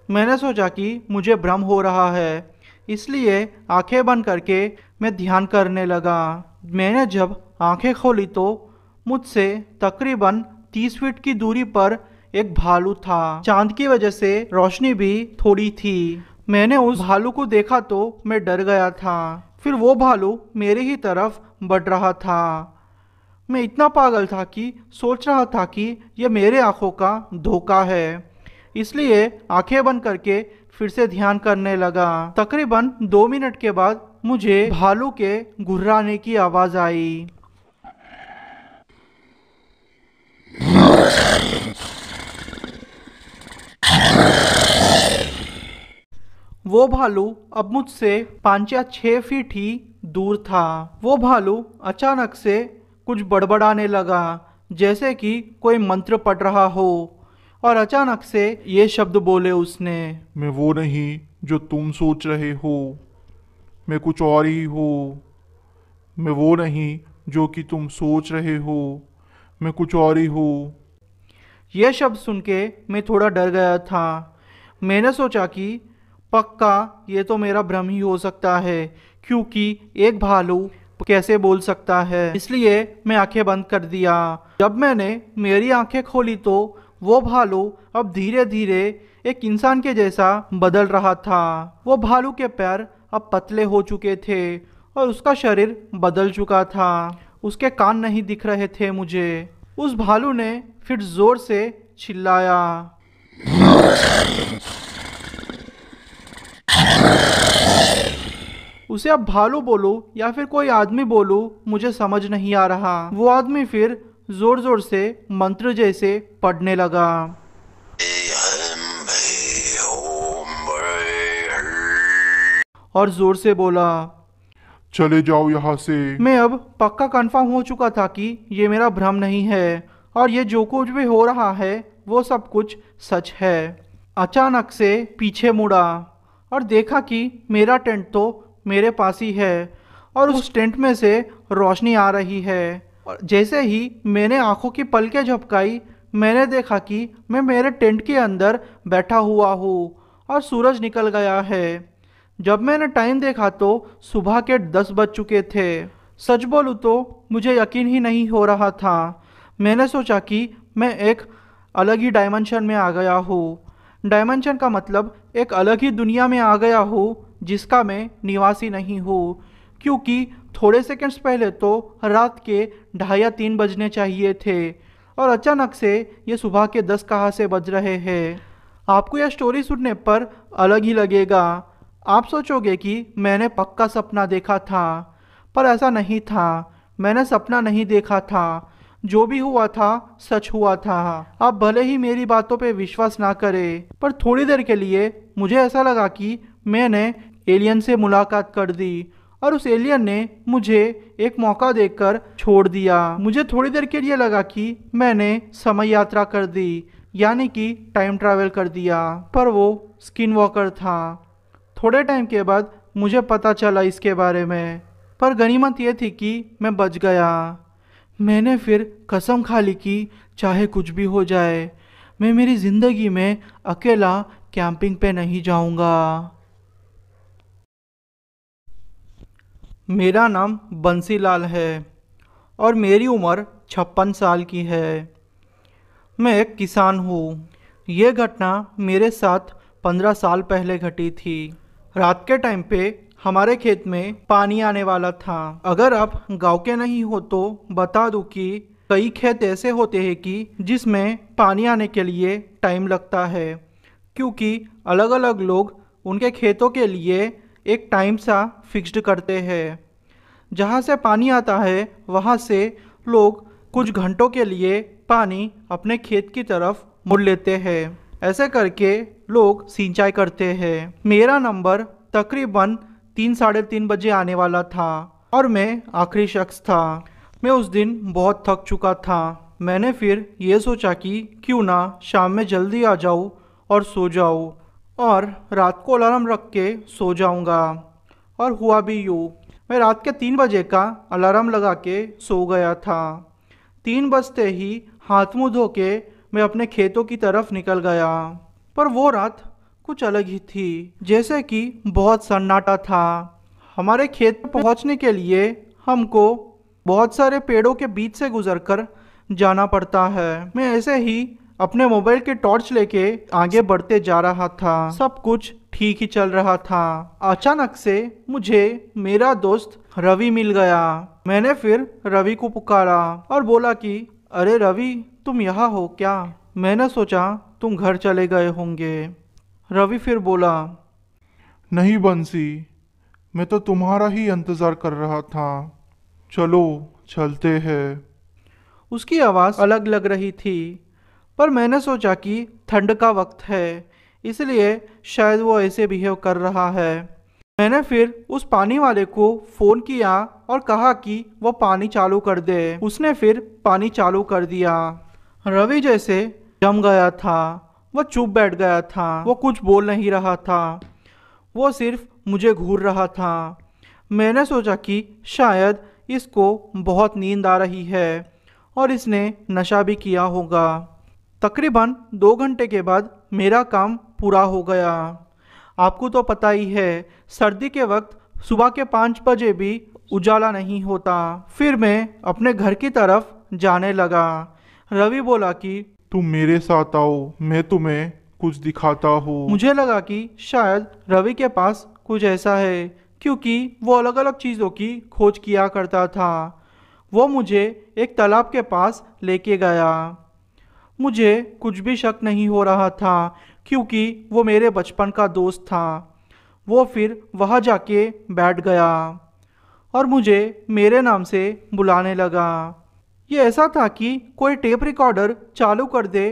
मैंने सोचा कि मुझे भ्रम हो रहा है, इसलिए आंखें बंद करके मैं ध्यान करने लगा। मैंने जब आंखें खोली तो मुझसे तकरीबन 30 फीट की दूरी पर एक भालू था। चांद की वजह से रोशनी भी थोड़ी थी। मैंने उस भालू को देखा तो मैं डर गया था। फिर वो भालू मेरी ही तरफ बढ़ रहा था। मैं इतना पागल था कि सोच रहा था कि यह मेरे आंखों का धोखा है, इसलिए आंखें बंद करके फिर से ध्यान करने लगा। तकरीबन 2 मिनट के बाद मुझे भालू के घुर्राने की आवाज़ आई। वो भालू अब मुझसे 5 या 6 फीट ही दूर था। वो भालू अचानक से कुछ बड़बड़ाने लगा, जैसे कि कोई मंत्र पढ़ रहा हो, और अचानक से ये शब्द बोले उसने। मैं वो नहीं जो तुम सोच रहे हो, मैं कुछ और ही हूँ। मैं वो नहीं जो कि तुम सोच रहे हो, मैं कुछ और ही हूँ। यह शब्द सुन के मैं थोड़ा डर गया था। मैंने सोचा कि पक्का ये तो मेरा भ्रम ही हो सकता है, क्योंकि एक भालू कैसे बोल सकता है। इसलिए मैं आंखें बंद कर दिया। जब मैंने मेरी आंखें खोली तो वो भालू अब धीरे धीरे एक इंसान के जैसा बदल रहा था। वो भालू के पैर अब पतले हो चुके थे और उसका शरीर बदल चुका था। उसके कान नहीं दिख रहे थे मुझे। उस भालू ने फिर जोर से चिल्लाया। उसे अब भालू बोलूं या फिर कोई आदमी बोलूं मुझे समझ नहीं आ रहा। वो आदमी फिर जोर जोर से मंत्र जैसे पढ़ने लगा। और जोर से बोला। चले जाओ यहाँ से। मैं अब पक्का कंफर्म हो चुका था कि ये मेरा भ्रम नहीं है और ये जो कुछ भी हो रहा है वो सब कुछ सच है। अचानक से पीछे मुड़ा और देखा कि मेरा टेंट तो मेरे पास ही है और उस टेंट में से रोशनी आ रही है। और जैसे ही मैंने आंखों की पलकें झपकाई, मैंने देखा कि मैं मेरे टेंट के अंदर बैठा हुआ हूँ और सूरज निकल गया है। जब मैंने टाइम देखा तो सुबह के 10 बज चुके थे। सच बोलूँ तो मुझे यकीन ही नहीं हो रहा था। मैंने सोचा कि मैं एक अलग ही डायमेंशन में आ गया हूँ। डायमेंशन का मतलब एक अलग ही दुनिया में आ गया हूँ जिसका मैं निवासी नहीं हूँ, क्योंकि थोड़े सेकंड्स पहले तो रात के 2:30 या 3 बजने चाहिए थे और अचानक से ये सुबह के 10 कहाँ से बज रहे हैं। आपको यह स्टोरी सुनने पर अलग ही लगेगा। आप सोचोगे कि मैंने पक्का सपना देखा था, पर ऐसा नहीं था। मैंने सपना नहीं देखा था। जो भी हुआ था सच हुआ था। आप भले ही मेरी बातों पे विश्वास ना करें, पर थोड़ी देर के लिए मुझे ऐसा लगा कि मैंने एलियन से मुलाकात कर दी और उस एलियन ने मुझे एक मौका देकर छोड़ दिया। मुझे थोड़ी देर के लिए लगा कि मैंने समय यात्रा कर दी, यानी कि टाइम ट्रैवल कर दिया, पर वो स्किन वॉकर था। थोड़े टाइम के बाद मुझे पता चला इसके बारे में, पर गनीमत ये थी कि मैं बच गया। मैंने फिर कसम खा ली कि चाहे कुछ भी हो जाए, मैं मेरी ज़िंदगी में अकेला कैंपिंग पे नहीं जाऊंगा। मेरा नाम बंसीलाल है और मेरी उम्र 56 साल की है। मैं एक किसान हूँ। ये घटना मेरे साथ 15 साल पहले घटी थी। रात के टाइम पे हमारे खेत में पानी आने वाला था। अगर आप गांव के नहीं हो तो बता दूं कि कई खेत ऐसे होते हैं कि जिसमें पानी आने के लिए टाइम लगता है, क्योंकि अलग अलग लोग उनके खेतों के लिए एक टाइम सा फिक्स्ड करते हैं। जहाँ से पानी आता है वहाँ से लोग कुछ घंटों के लिए पानी अपने खेत की तरफ मोड़ लेते हैं। ऐसे करके लोग सिंचाई करते हैं। मेरा नंबर तकरीबन 3-3:30 बजे आने वाला था और मैं आखिरी शख्स था। मैं उस दिन बहुत थक चुका था। मैंने फिर ये सोचा कि क्यों ना शाम में जल्दी आ जाऊँ और सो जाऊँ, और रात को अलार्म रख के सो जाऊँगा। और हुआ भी यूँ। मैं रात के 3 बजे का अलार्म लगा के सो गया था। 3 बजते ही हाथ मुँह धो के मैं अपने खेतों की तरफ निकल गया। पर वो रात कुछ अलग ही थी, जैसे कि बहुत सन्नाटा था। हमारे खेत पहुंचने के लिए हमको बहुत सारे पेड़ों के बीच से गुजरकर जाना पड़ता है। मैं ऐसे ही अपने मोबाइल के टॉर्च लेके आगे बढ़ते जा रहा था। सब कुछ ठीक ही चल रहा था। अचानक से मुझे मेरा दोस्त रवि मिल गया। मैंने फिर रवि को पुकारा और बोला कि अरे रवि, तुम यहाँ हो क्या? मैंने सोचा तुम घर चले गए होंगे। रवि फिर बोला, नहीं बंसी, मैं तो तुम्हारा ही इंतज़ार कर रहा था। चलो चलते हैं। उसकी आवाज़ अलग लग रही थी, पर मैंने सोचा कि ठंड का वक्त है, इसलिए शायद वो ऐसे बिहेव कर रहा है। मैंने फिर उस पानी वाले को फ़ोन किया और कहा कि वो पानी चालू कर दे। उसने फिर पानी चालू कर दिया। रवि जैसे जम गया था। वो चुप बैठ गया था। वो कुछ बोल नहीं रहा था। वो सिर्फ मुझे घूर रहा था। मैंने सोचा कि शायद इसको बहुत नींद आ रही है और इसने नशा भी किया होगा। तकरीबन 2 घंटे के बाद मेरा काम पूरा हो गया। आपको तो पता ही है, सर्दी के वक्त सुबह के 5 बजे भी उजाला नहीं होता। फिर मैं अपने घर की तरफ जाने लगा। रवि बोला कि तुम मेरे साथ आओ, मैं तुम्हें कुछ दिखाता हूँ। मुझे लगा कि शायद रवि के पास कुछ ऐसा है, क्योंकि वो अलग अलग चीज़ों की खोज किया करता था। वो मुझे एक तालाब के पास लेके गया। मुझे कुछ भी शक नहीं हो रहा था, क्योंकि वो मेरे बचपन का दोस्त था। वो फिर वहाँ जाके बैठ गया और मुझे मेरे नाम से बुलाने लगा। ये ऐसा था कि कोई टेप रिकॉर्डर चालू कर दे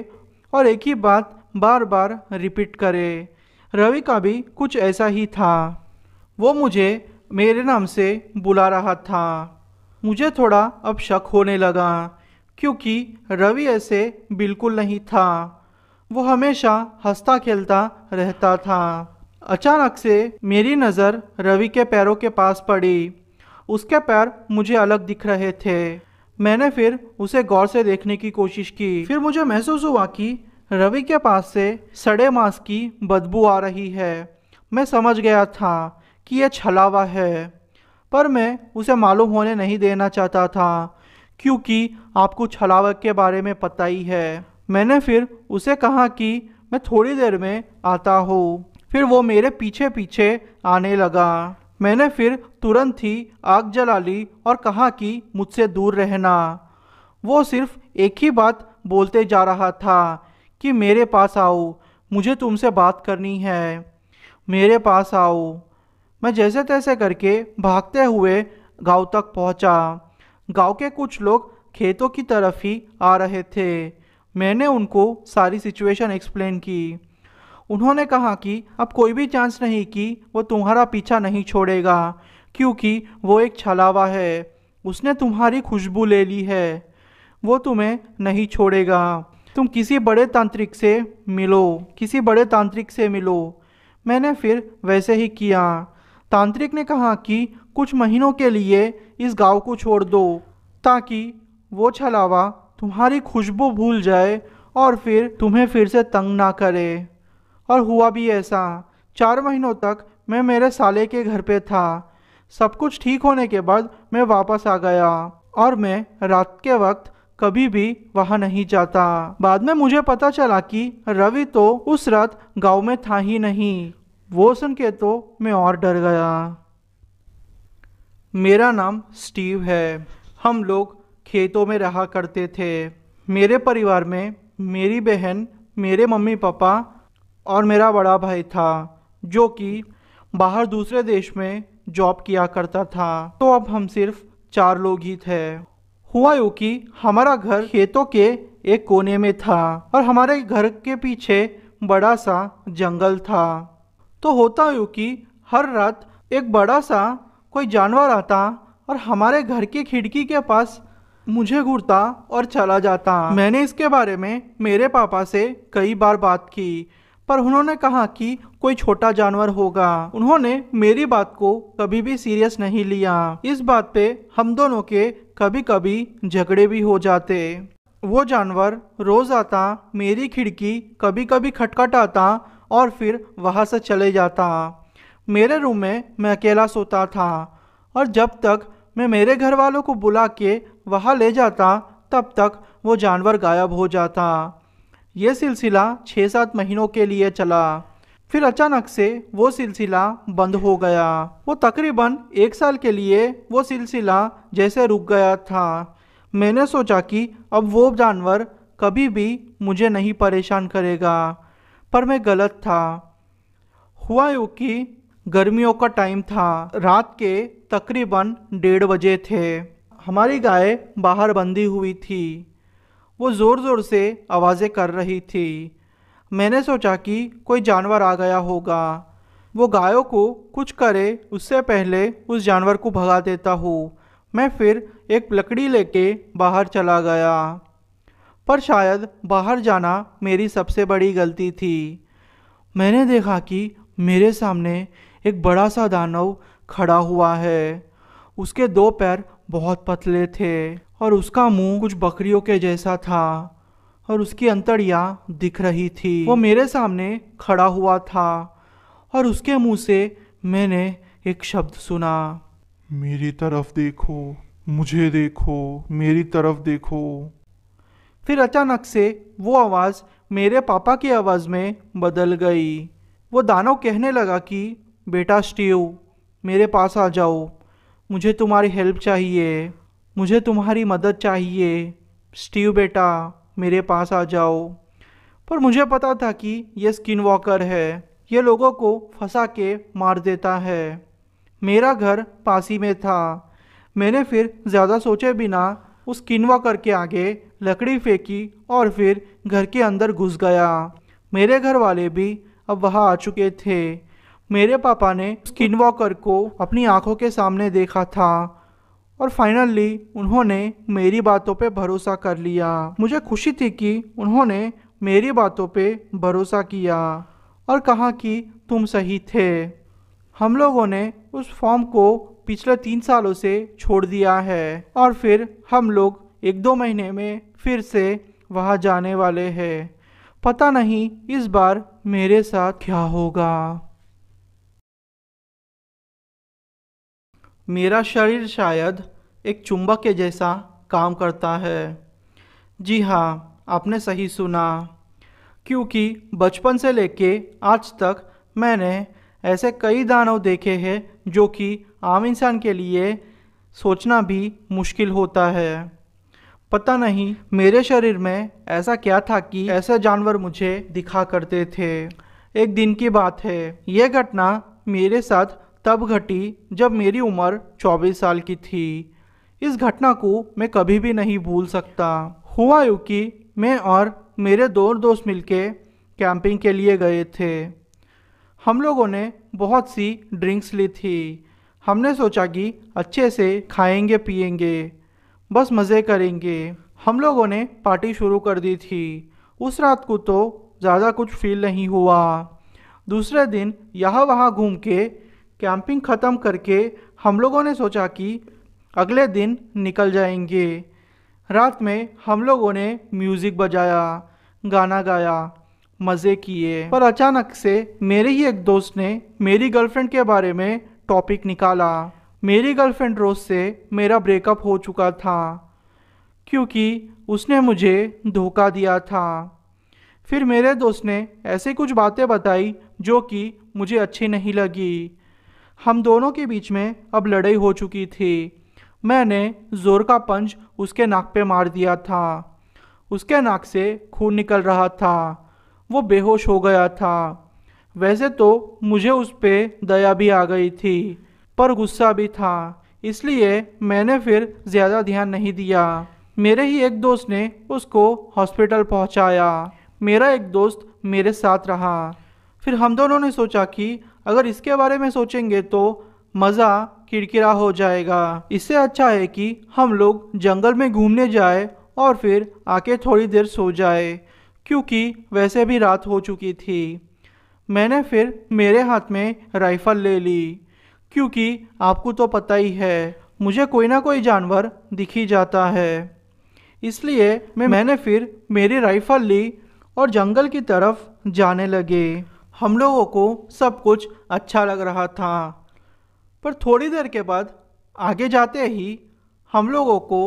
और एक ही बात बार बार रिपीट करे। रवि का भी कुछ ऐसा ही था। वो मुझे मेरे नाम से बुला रहा था। मुझे थोड़ा अब शक होने लगा, क्योंकि रवि ऐसे बिल्कुल नहीं था। वो हमेशा हंसता खेलता रहता था। अचानक से मेरी नज़र रवि के पैरों के पास पड़ी। उसके पैर मुझे अलग दिख रहे थे। मैंने फिर उसे गौर से देखने की कोशिश की। फिर मुझे महसूस हुआ कि रवि के पास से सड़े मांस की बदबू आ रही है। मैं समझ गया था कि यह छलावा है, पर मैं उसे मालूम होने नहीं देना चाहता था, क्योंकि आपको छलावा के बारे में पता ही है। मैंने फिर उसे कहा कि मैं थोड़ी देर में आता हूँ। फिर वो मेरे पीछे पीछे आने लगा। मैंने फिर तुरंत ही आग जला ली और कहा कि मुझसे दूर रहना। वो सिर्फ एक ही बात बोलते जा रहा था कि मेरे पास आओ, मुझे तुमसे बात करनी है, मेरे पास आओ। मैं जैसे तैसे करके भागते हुए गांव तक पहुंचा। गांव के कुछ लोग खेतों की तरफ ही आ रहे थे। मैंने उनको सारी सिचुएशन एक्सप्लेन की। उन्होंने कहा कि अब कोई भी चांस नहीं कि वो तुम्हारा पीछा नहीं छोड़ेगा, क्योंकि वो एक छलावा है। उसने तुम्हारी खुशबू ले ली है। वो तुम्हें नहीं छोड़ेगा। तुम किसी बड़े तांत्रिक से मिलो, किसी बड़े तांत्रिक से मिलो। मैंने फिर वैसे ही किया। तांत्रिक ने कहा कि कुछ महीनों के लिए इस गांव को छोड़ दो, ताकि वो छलावा तुम्हारी खुशबू भूल जाए और फिर तुम्हें फिर से तंग ना करे। और हुआ भी ऐसा। 4 महीनों तक मैं मेरे साले के घर पे था। सब कुछ ठीक होने के बाद मैं वापस आ गया और मैं रात के वक्त कभी भी वहाँ नहीं जाता। बाद में मुझे पता चला कि रवि तो उस रात गांव में था ही नहीं। वो सुन के तो मैं और डर गया। मेरा नाम स्टीव है। हम लोग खेतों में रहा करते थे। मेरे परिवार में मेरी बहन, मेरे मम्मी पापा और मेरा बड़ा भाई था, जो कि बाहर दूसरे देश में जॉब किया करता था। तो अब हम सिर्फ 4 लोग ही थे। हुआ यूँ कि हमारा घर खेतों के एक कोने में था और हमारे घर के पीछे बड़ा सा जंगल था। तो होता यूँ कि हर रात एक बड़ा सा कोई जानवर आता और हमारे घर की खिड़की के पास मुझे घूरता और चला जाता। मैंने इसके बारे में मेरे पापा से कई बार बात की, पर उन्होंने कहा कि कोई छोटा जानवर होगा। उन्होंने मेरी बात को कभी भी सीरियस नहीं लिया। इस बात पे हम दोनों के कभी कभी झगड़े भी हो जाते। वो जानवर रोज आता, मेरी खिड़की कभी कभी खटखटाता और फिर वहाँ से चले जाता। मेरे रूम में मैं अकेला सोता था और जब तक मैं मेरे घर वालों को बुला के वहाँ ले जाता, तब तक वो जानवर गायब हो जाता। ये सिलसिला 6-7 महीनों के लिए चला। फिर अचानक से वो सिलसिला बंद हो गया। वो तकरीबन 1 साल के लिए वो सिलसिला जैसे रुक गया था। मैंने सोचा कि अब वो जानवर कभी भी मुझे नहीं परेशान करेगा, पर मैं गलत था। हुआ यूँ कि गर्मियों का टाइम था। रात के तकरीबन 1:30 बजे थे। हमारी गाय बाहर बंधी हुई थी। वो ज़ोर ज़ोर से आवाज़ें कर रही थी। मैंने सोचा कि कोई जानवर आ गया होगा। वो गायों को कुछ करे उससे पहले उस जानवर को भगा देता हूँ। मैं फिर एक लकड़ी लेके बाहर चला गया, पर शायद बाहर जाना मेरी सबसे बड़ी गलती थी। मैंने देखा कि मेरे सामने एक बड़ा सा दानव खड़ा हुआ है। उसके 2 पैर बहुत पतले थे और उसका मुंह कुछ बकरियों के जैसा था और उसकी अंतड़ियाँ दिख रही थी। वो मेरे सामने खड़ा हुआ था और उसके मुंह से मैंने एक शब्द सुना, मेरी तरफ देखो, मुझे देखो, मेरी तरफ देखो। फिर अचानक से वो आवाज़ मेरे पापा की आवाज़ में बदल गई। वो दानव कहने लगा कि बेटा स्टीव, मेरे पास आ जाओ। मुझे तुम्हारी हेल्प चाहिए, मुझे तुम्हारी मदद चाहिए। स्टीव बेटा, मेरे पास आ जाओ। पर मुझे पता था कि ये स्किन वॉकर है, ये लोगों को फंसा के मार देता है। मेरा घर पास ही में था। मैंने फिर ज़्यादा सोचे बिना उस स्किन वॉकर के आगे लकड़ी फेंकी और फिर घर के अंदर घुस गया। मेरे घर वाले भी अब वहाँ आ चुके थे। मेरे पापा ने स्किन वॉकर को अपनी आंखों के सामने देखा था और फाइनली उन्होंने मेरी बातों पे भरोसा कर लिया। मुझे खुशी थी कि उन्होंने मेरी बातों पे भरोसा किया और कहा कि तुम सही थे। हम लोगों ने उस फॉर्म को पिछले 3 सालों से छोड़ दिया है और फिर हम लोग 1-2 महीने में फिर से वहाँ जाने वाले हैं। पता नहीं इस बार मेरे साथ क्या होगा। मेरा शरीर शायद एक चुंबक के जैसा काम करता है। जी हाँ, आपने सही सुना। क्योंकि बचपन से लेके आज तक मैंने ऐसे कई दानव देखे हैं जो कि आम इंसान के लिए सोचना भी मुश्किल होता है। पता नहीं मेरे शरीर में ऐसा क्या था कि ऐसे जानवर मुझे दिखा करते थे। एक दिन की बात है, यह घटना मेरे साथ तब घटी जब मेरी उम्र 24 साल की थी। इस घटना को मैं कभी भी नहीं भूल सकता। हुआ यूँ कि मैं और मेरे दो दोस्त मिलके कैंपिंग के लिए गए थे। हम लोगों ने बहुत सी ड्रिंक्स ली थी। हमने सोचा कि अच्छे से खाएंगे पिएंगे, बस मज़े करेंगे। हम लोगों ने पार्टी शुरू कर दी थी। उस रात को तो ज़्यादा कुछ फील नहीं हुआ। दूसरे दिन यहाँ वहाँ घूम के कैंपिंग ख़त्म करके हम लोगों ने सोचा कि अगले दिन निकल जाएंगे। रात में हम लोगों ने म्यूज़िक बजाया, गाना गाया, मज़े किए। पर अचानक से मेरे ही एक दोस्त ने मेरी गर्लफ्रेंड के बारे में टॉपिक निकाला। मेरी गर्लफ्रेंड रोज से मेरा ब्रेकअप हो चुका था क्योंकि उसने मुझे धोखा दिया था। फिर मेरे दोस्त ने ऐसी कुछ बातें बताई जो कि मुझे अच्छी नहीं लगी। हम दोनों के बीच में अब लड़ाई हो चुकी थी। मैंने ज़ोर का पंच उसके नाक पे मार दिया था। उसके नाक से खून निकल रहा था। वो बेहोश हो गया था। वैसे तो मुझे उस पे दया भी आ गई थी, पर गुस्सा भी था, इसलिए मैंने फिर ज़्यादा ध्यान नहीं दिया। मेरे ही एक दोस्त ने उसको हॉस्पिटल पहुंचाया। मेरा एक दोस्त मेरे साथ रहा। फिर हम दोनों ने सोचा कि अगर इसके बारे में सोचेंगे तो मज़ा किरकिरा हो जाएगा। इससे अच्छा है कि हम लोग जंगल में घूमने जाए और फिर आके थोड़ी देर सो जाए, क्योंकि वैसे भी रात हो चुकी थी। मैंने फिर मेरे हाथ में राइफ़ल ले ली, क्योंकि आपको तो पता ही है मुझे कोई ना कोई जानवर दिख ही जाता है। इसलिए मैंने फिर मेरी राइफ़ल ली और जंगल की तरफ जाने लगे। हम लोगों को सब कुछ अच्छा लग रहा था, पर थोड़ी देर के बाद आगे जाते ही हम लोगों को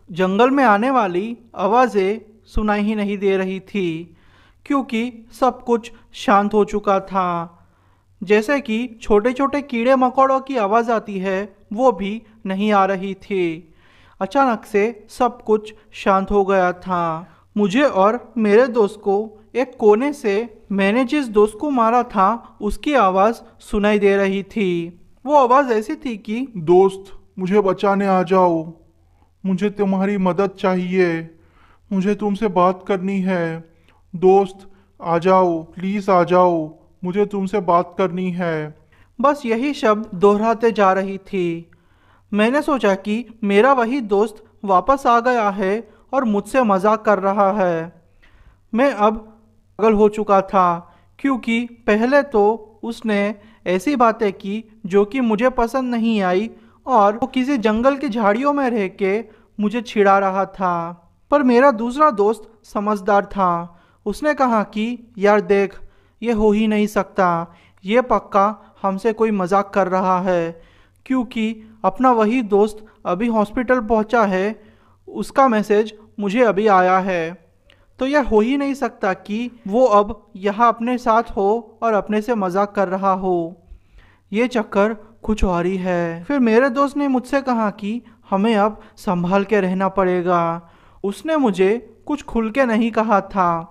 जंगल में आने वाली आवाज़ें सुनाई ही नहीं दे रही थी, क्योंकि सब कुछ शांत हो चुका था। जैसे कि छोटे छोटे कीड़े मकोड़ों की आवाज़ आती है, वो भी नहीं आ रही थी। अचानक से सब कुछ शांत हो गया था। मुझे और मेरे दोस्त को एक कोने से मैंने जिस दोस्त को मारा था उसकी आवाज़ सुनाई दे रही थी। वो आवाज़ ऐसी थी कि दोस्त, मुझे बचाने आ जाओ, मुझे तुम्हारी मदद चाहिए, मुझे तुमसे बात करनी है। दोस्त आ जाओ, प्लीज़ आ जाओ, मुझे तुमसे बात करनी है। बस यही शब्द दोहराते जा रही थी। मैंने सोचा कि मेरा वही दोस्त वापस आ गया है और मुझसे मजाक कर रहा है। मैं अब पागल हो चुका था, क्योंकि पहले तो उसने ऐसी बातें की जो कि मुझे पसंद नहीं आई और वो किसी जंगल की झाड़ियों में रह के मुझे छिड़ा रहा था। पर मेरा दूसरा दोस्त समझदार था। उसने कहा कि यार देख, ये हो ही नहीं सकता, ये पक्का हमसे कोई मजाक कर रहा है, क्योंकि अपना वही दोस्त अभी हॉस्पिटल पहुंचा है, उसका मैसेज मुझे अभी आया है, तो यह हो ही नहीं सकता कि वो अब यहाँ अपने साथ हो और अपने से मजाक कर रहा हो। ये चक्कर कुछ और ही है। फिर मेरे दोस्त ने मुझसे कहा कि हमें अब संभाल के रहना पड़ेगा। उसने मुझे कुछ खुल के नहीं कहा था,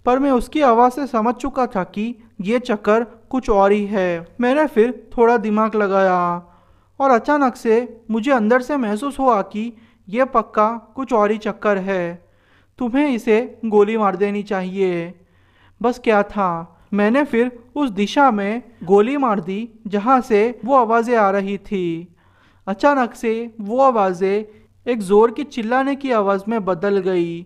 पर मैं उसकी आवाज़ से समझ चुका था कि ये चक्कर कुछ और ही है। मैंने फिर थोड़ा दिमाग लगाया और अचानक से मुझे अंदर से महसूस हुआ कि ये पक्का कुछ और ही चक्कर है। तुम्हें इसे गोली मार देनी चाहिए। बस क्या था, मैंने फिर उस दिशा में गोली मार दी जहाँ से वो आवाज़ें आ रही थी। अचानक से वो आवाज़ें एक ज़ोर की चिल्लाने की आवाज़ में बदल गई।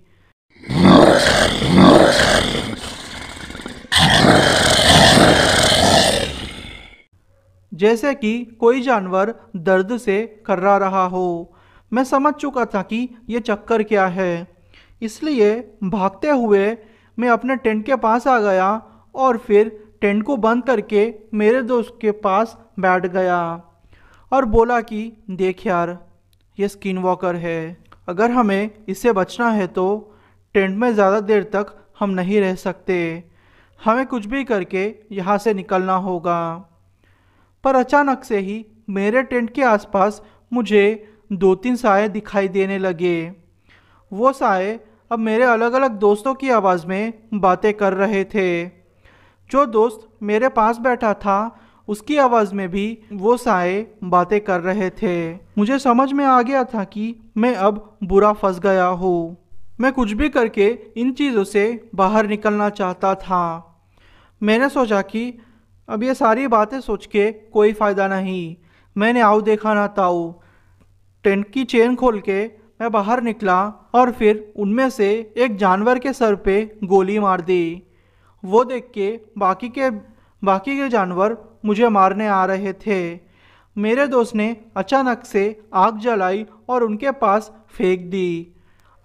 जैसे कि कोई जानवर दर्द से कर्रा रहा हो। मैं समझ चुका था कि ये चक्कर क्या है, इसलिए भागते हुए मैं अपने टेंट के पास आ गया और फिर टेंट को बंद करके मेरे दोस्त के पास बैठ गया और बोला कि देख यार, ये स्किन वॉकर है। अगर हमें इससे बचना है तो टेंट में ज़्यादा देर तक हम नहीं रह सकते। हमें कुछ भी करके यहाँ से निकलना होगा। पर अचानक से ही मेरे टेंट के आसपास मुझे 2-3 साए दिखाई देने लगे। वो साए अब मेरे अलग अलग दोस्तों की आवाज़ में बातें कर रहे थे। जो दोस्त मेरे पास बैठा था उसकी आवाज़ में भी वो साए बातें कर रहे थे। मुझे समझ में आ गया था कि मैं अब बुरा फंस गया हूँ। मैं कुछ भी करके इन चीज़ों से बाहर निकलना चाहता था। मैंने सोचा कि अब ये सारी बातें सोच के कोई फ़ायदा नहीं। मैंने आओ देखा ना ताऊ। टेंट की चेन खोल के मैं बाहर निकला और फिर उनमें से एक जानवर के सर पे गोली मार दी। वो देख के बाकी के जानवर मुझे मारने आ रहे थे। मेरे दोस्त ने अचानक से आग जलाई और उनके पास फेंक दी।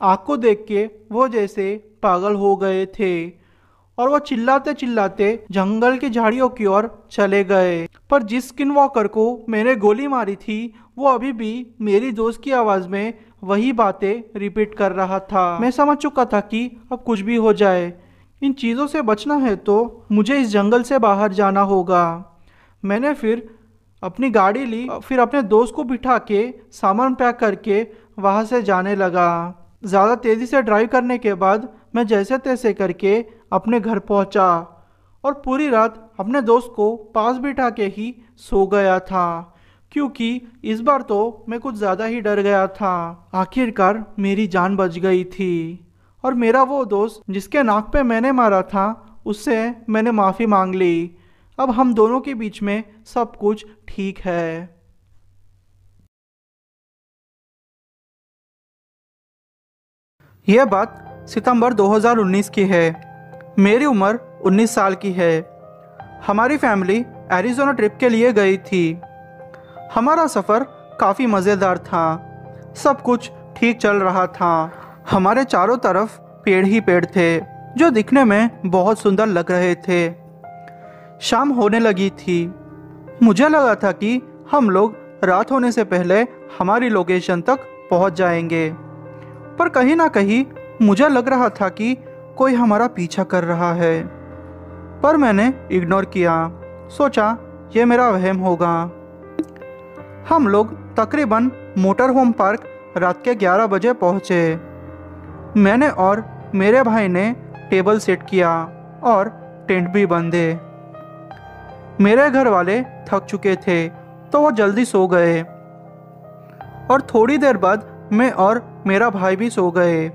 आग को देख के वो जैसे पागल हो गए थे और वो चिल्लाते चिल्लाते जंगल की झाड़ियों की ओर चले गए। पर जिस स्किन वॉकर को मैंने गोली मारी थी वो अभी भी मेरी दोस्त की आवाज़ में वही बातें रिपीट कर रहा था। मैं समझ चुका था कि अब कुछ भी हो जाए, इन चीज़ों से बचना है तो मुझे इस जंगल से बाहर जाना होगा। मैंने फिर अपनी गाड़ी ली, फिर अपने दोस्त को बिठा के सामान पैक करके वहाँ से जाने लगा। ज़्यादा तेज़ी से ड्राइव करने के बाद मैं जैसे तैसे करके अपने घर पहुंचा और पूरी रात अपने दोस्त को पास बिठा के ही सो गया था, क्योंकि इस बार तो मैं कुछ ज़्यादा ही डर गया था। आखिरकार मेरी जान बच गई थी और मेरा वो दोस्त जिसके नाक पे मैंने मारा था उससे मैंने माफ़ी मांग ली। अब हम दोनों के बीच में सब कुछ ठीक है। यह बात सितंबर 2019 की है। मेरी उम्र 19 साल की है। हमारी फैमिली एरिज़ोना ट्रिप के लिए गई थी। हमारा सफ़र काफ़ी मज़ेदार था। सब कुछ ठीक चल रहा था। हमारे चारों तरफ पेड़ ही पेड़ थे जो दिखने में बहुत सुंदर लग रहे थे। शाम होने लगी थी। मुझे लगा था कि हम लोग रात होने से पहले हमारी लोकेशन तक पहुंच जाएंगे, पर कहीं ना कहीं मुझे लग रहा था कि कोई हमारा पीछा कर रहा है। पर मैंने इग्नोर किया, सोचा यह मेरा वहम होगा। हम लोग तकरीबन मोटर होम पार्क रात के 11 बजे पहुँचे। मैंने और मेरे भाई ने टेबल सेट किया और टेंट भी बांधे। मेरे घर वाले थक चुके थे तो वो जल्दी सो गए और थोड़ी देर बाद मैं और मेरा भाई भी सो गए।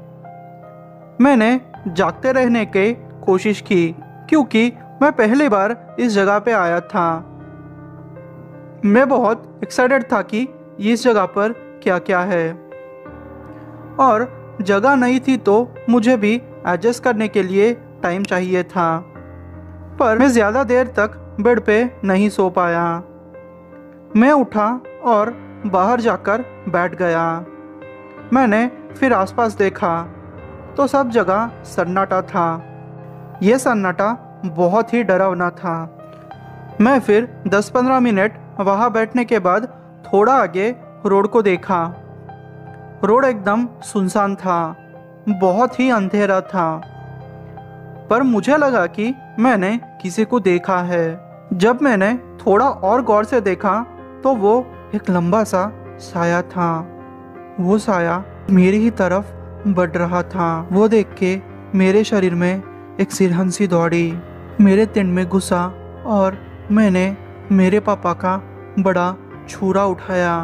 मैंने जागते रहने की कोशिश की क्योंकि मैं पहली बार इस जगह पे आया था। मैं बहुत एक्साइटेड था कि इस जगह पर क्या क्या है, और जगह नहीं थी तो मुझे भी एडजस्ट करने के लिए टाइम चाहिए था। पर मैं ज़्यादा देर तक बेड पे नहीं सो पाया। मैं उठा और बाहर जाकर बैठ गया। मैंने फिर आसपास देखा तो सब जगह सन्नाटा था। यह सन्नाटा बहुत ही डरावना था। मैं फिर 10-15 मिनट वहाँ बैठने के बाद थोड़ा आगे रोड को देखा। रोड एकदम सुनसान था, बहुत ही अंधेरा था। पर मुझे लगा कि मैंने किसी को देखा है। जब मैंने थोड़ा और गौर से देखा तो वो एक लंबा सा साया था। वो साया मेरी ही तरफ बढ़ रहा था। वो देख के मेरे शरीर में एक सिरहंसी दौड़ी, मेरे तिन में घुसा और मैंने मेरे पापा का बड़ा छुरा उठाया।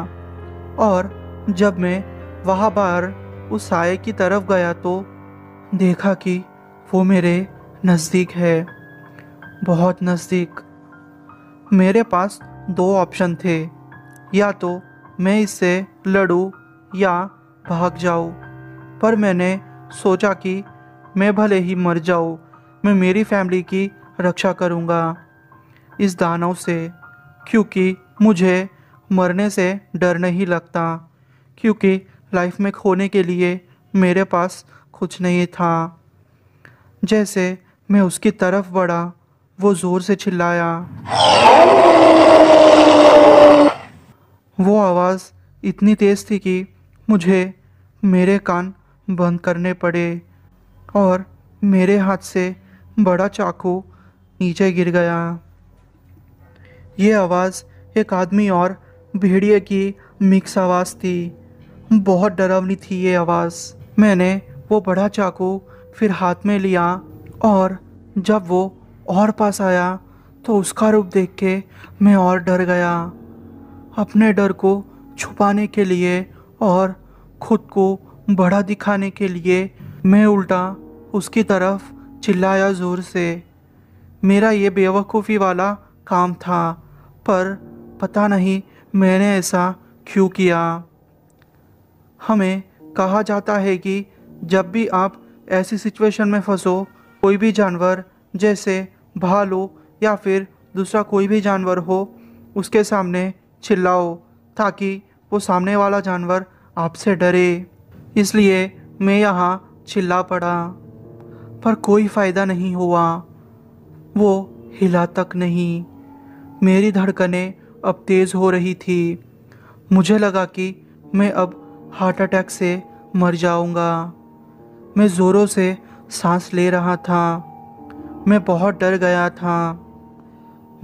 और जब मैं वहाँ बाहर उस साये की तरफ गया तो देखा कि वो मेरे नज़दीक है, बहुत नज़दीक। मेरे पास दो ऑप्शन थे, या तो मैं इससे लड़ूं या भाग जाऊं। पर मैंने सोचा कि मैं भले ही मर जाऊं, मैं मेरी फैमिली की रक्षा करूंगा इस दानव से, क्योंकि मुझे मरने से डर नहीं लगता, क्योंकि लाइफ में खोने के लिए मेरे पास कुछ नहीं था। जैसे मैं उसकी तरफ बढ़ा, वो ज़ोर से चिल्लाया। वो आवाज़ इतनी तेज़ थी कि मुझे मेरे कान बंद करने पड़े और मेरे हाथ से बड़ा चाकू नीचे गिर गया। ये आवाज़ एक आदमी और भेड़िए की मिक्स आवाज़ थी। बहुत डरावनी थी ये आवाज़। मैंने वो बड़ा चाकू फिर हाथ में लिया और जब वो और पास आया तो उसका रूप देख के मैं और डर गया। अपने डर को छुपाने के लिए और खुद को बड़ा दिखाने के लिए मैं उल्टा उसकी तरफ चिल्लाया ज़ोर से। मेरा ये बेवकूफ़ी वाला काम था, पर पता नहीं मैंने ऐसा क्यों किया। हमें कहा जाता है कि जब भी आप ऐसी सिचुएशन में फंसो, कोई भी जानवर जैसे भालू या फिर दूसरा कोई भी जानवर हो, उसके सामने चिल्लाओ ताकि वो सामने वाला जानवर आपसे डरे। इसलिए मैं यहाँ चिल्ला पड़ा, पर कोई फ़ायदा नहीं हुआ। वो हिला तक नहीं। मेरी धड़कनें अब तेज़ हो रही थी। मुझे लगा कि मैं अब हार्ट अटैक से मर जाऊंगा। मैं ज़ोरों से सांस ले रहा था। मैं बहुत डर गया था।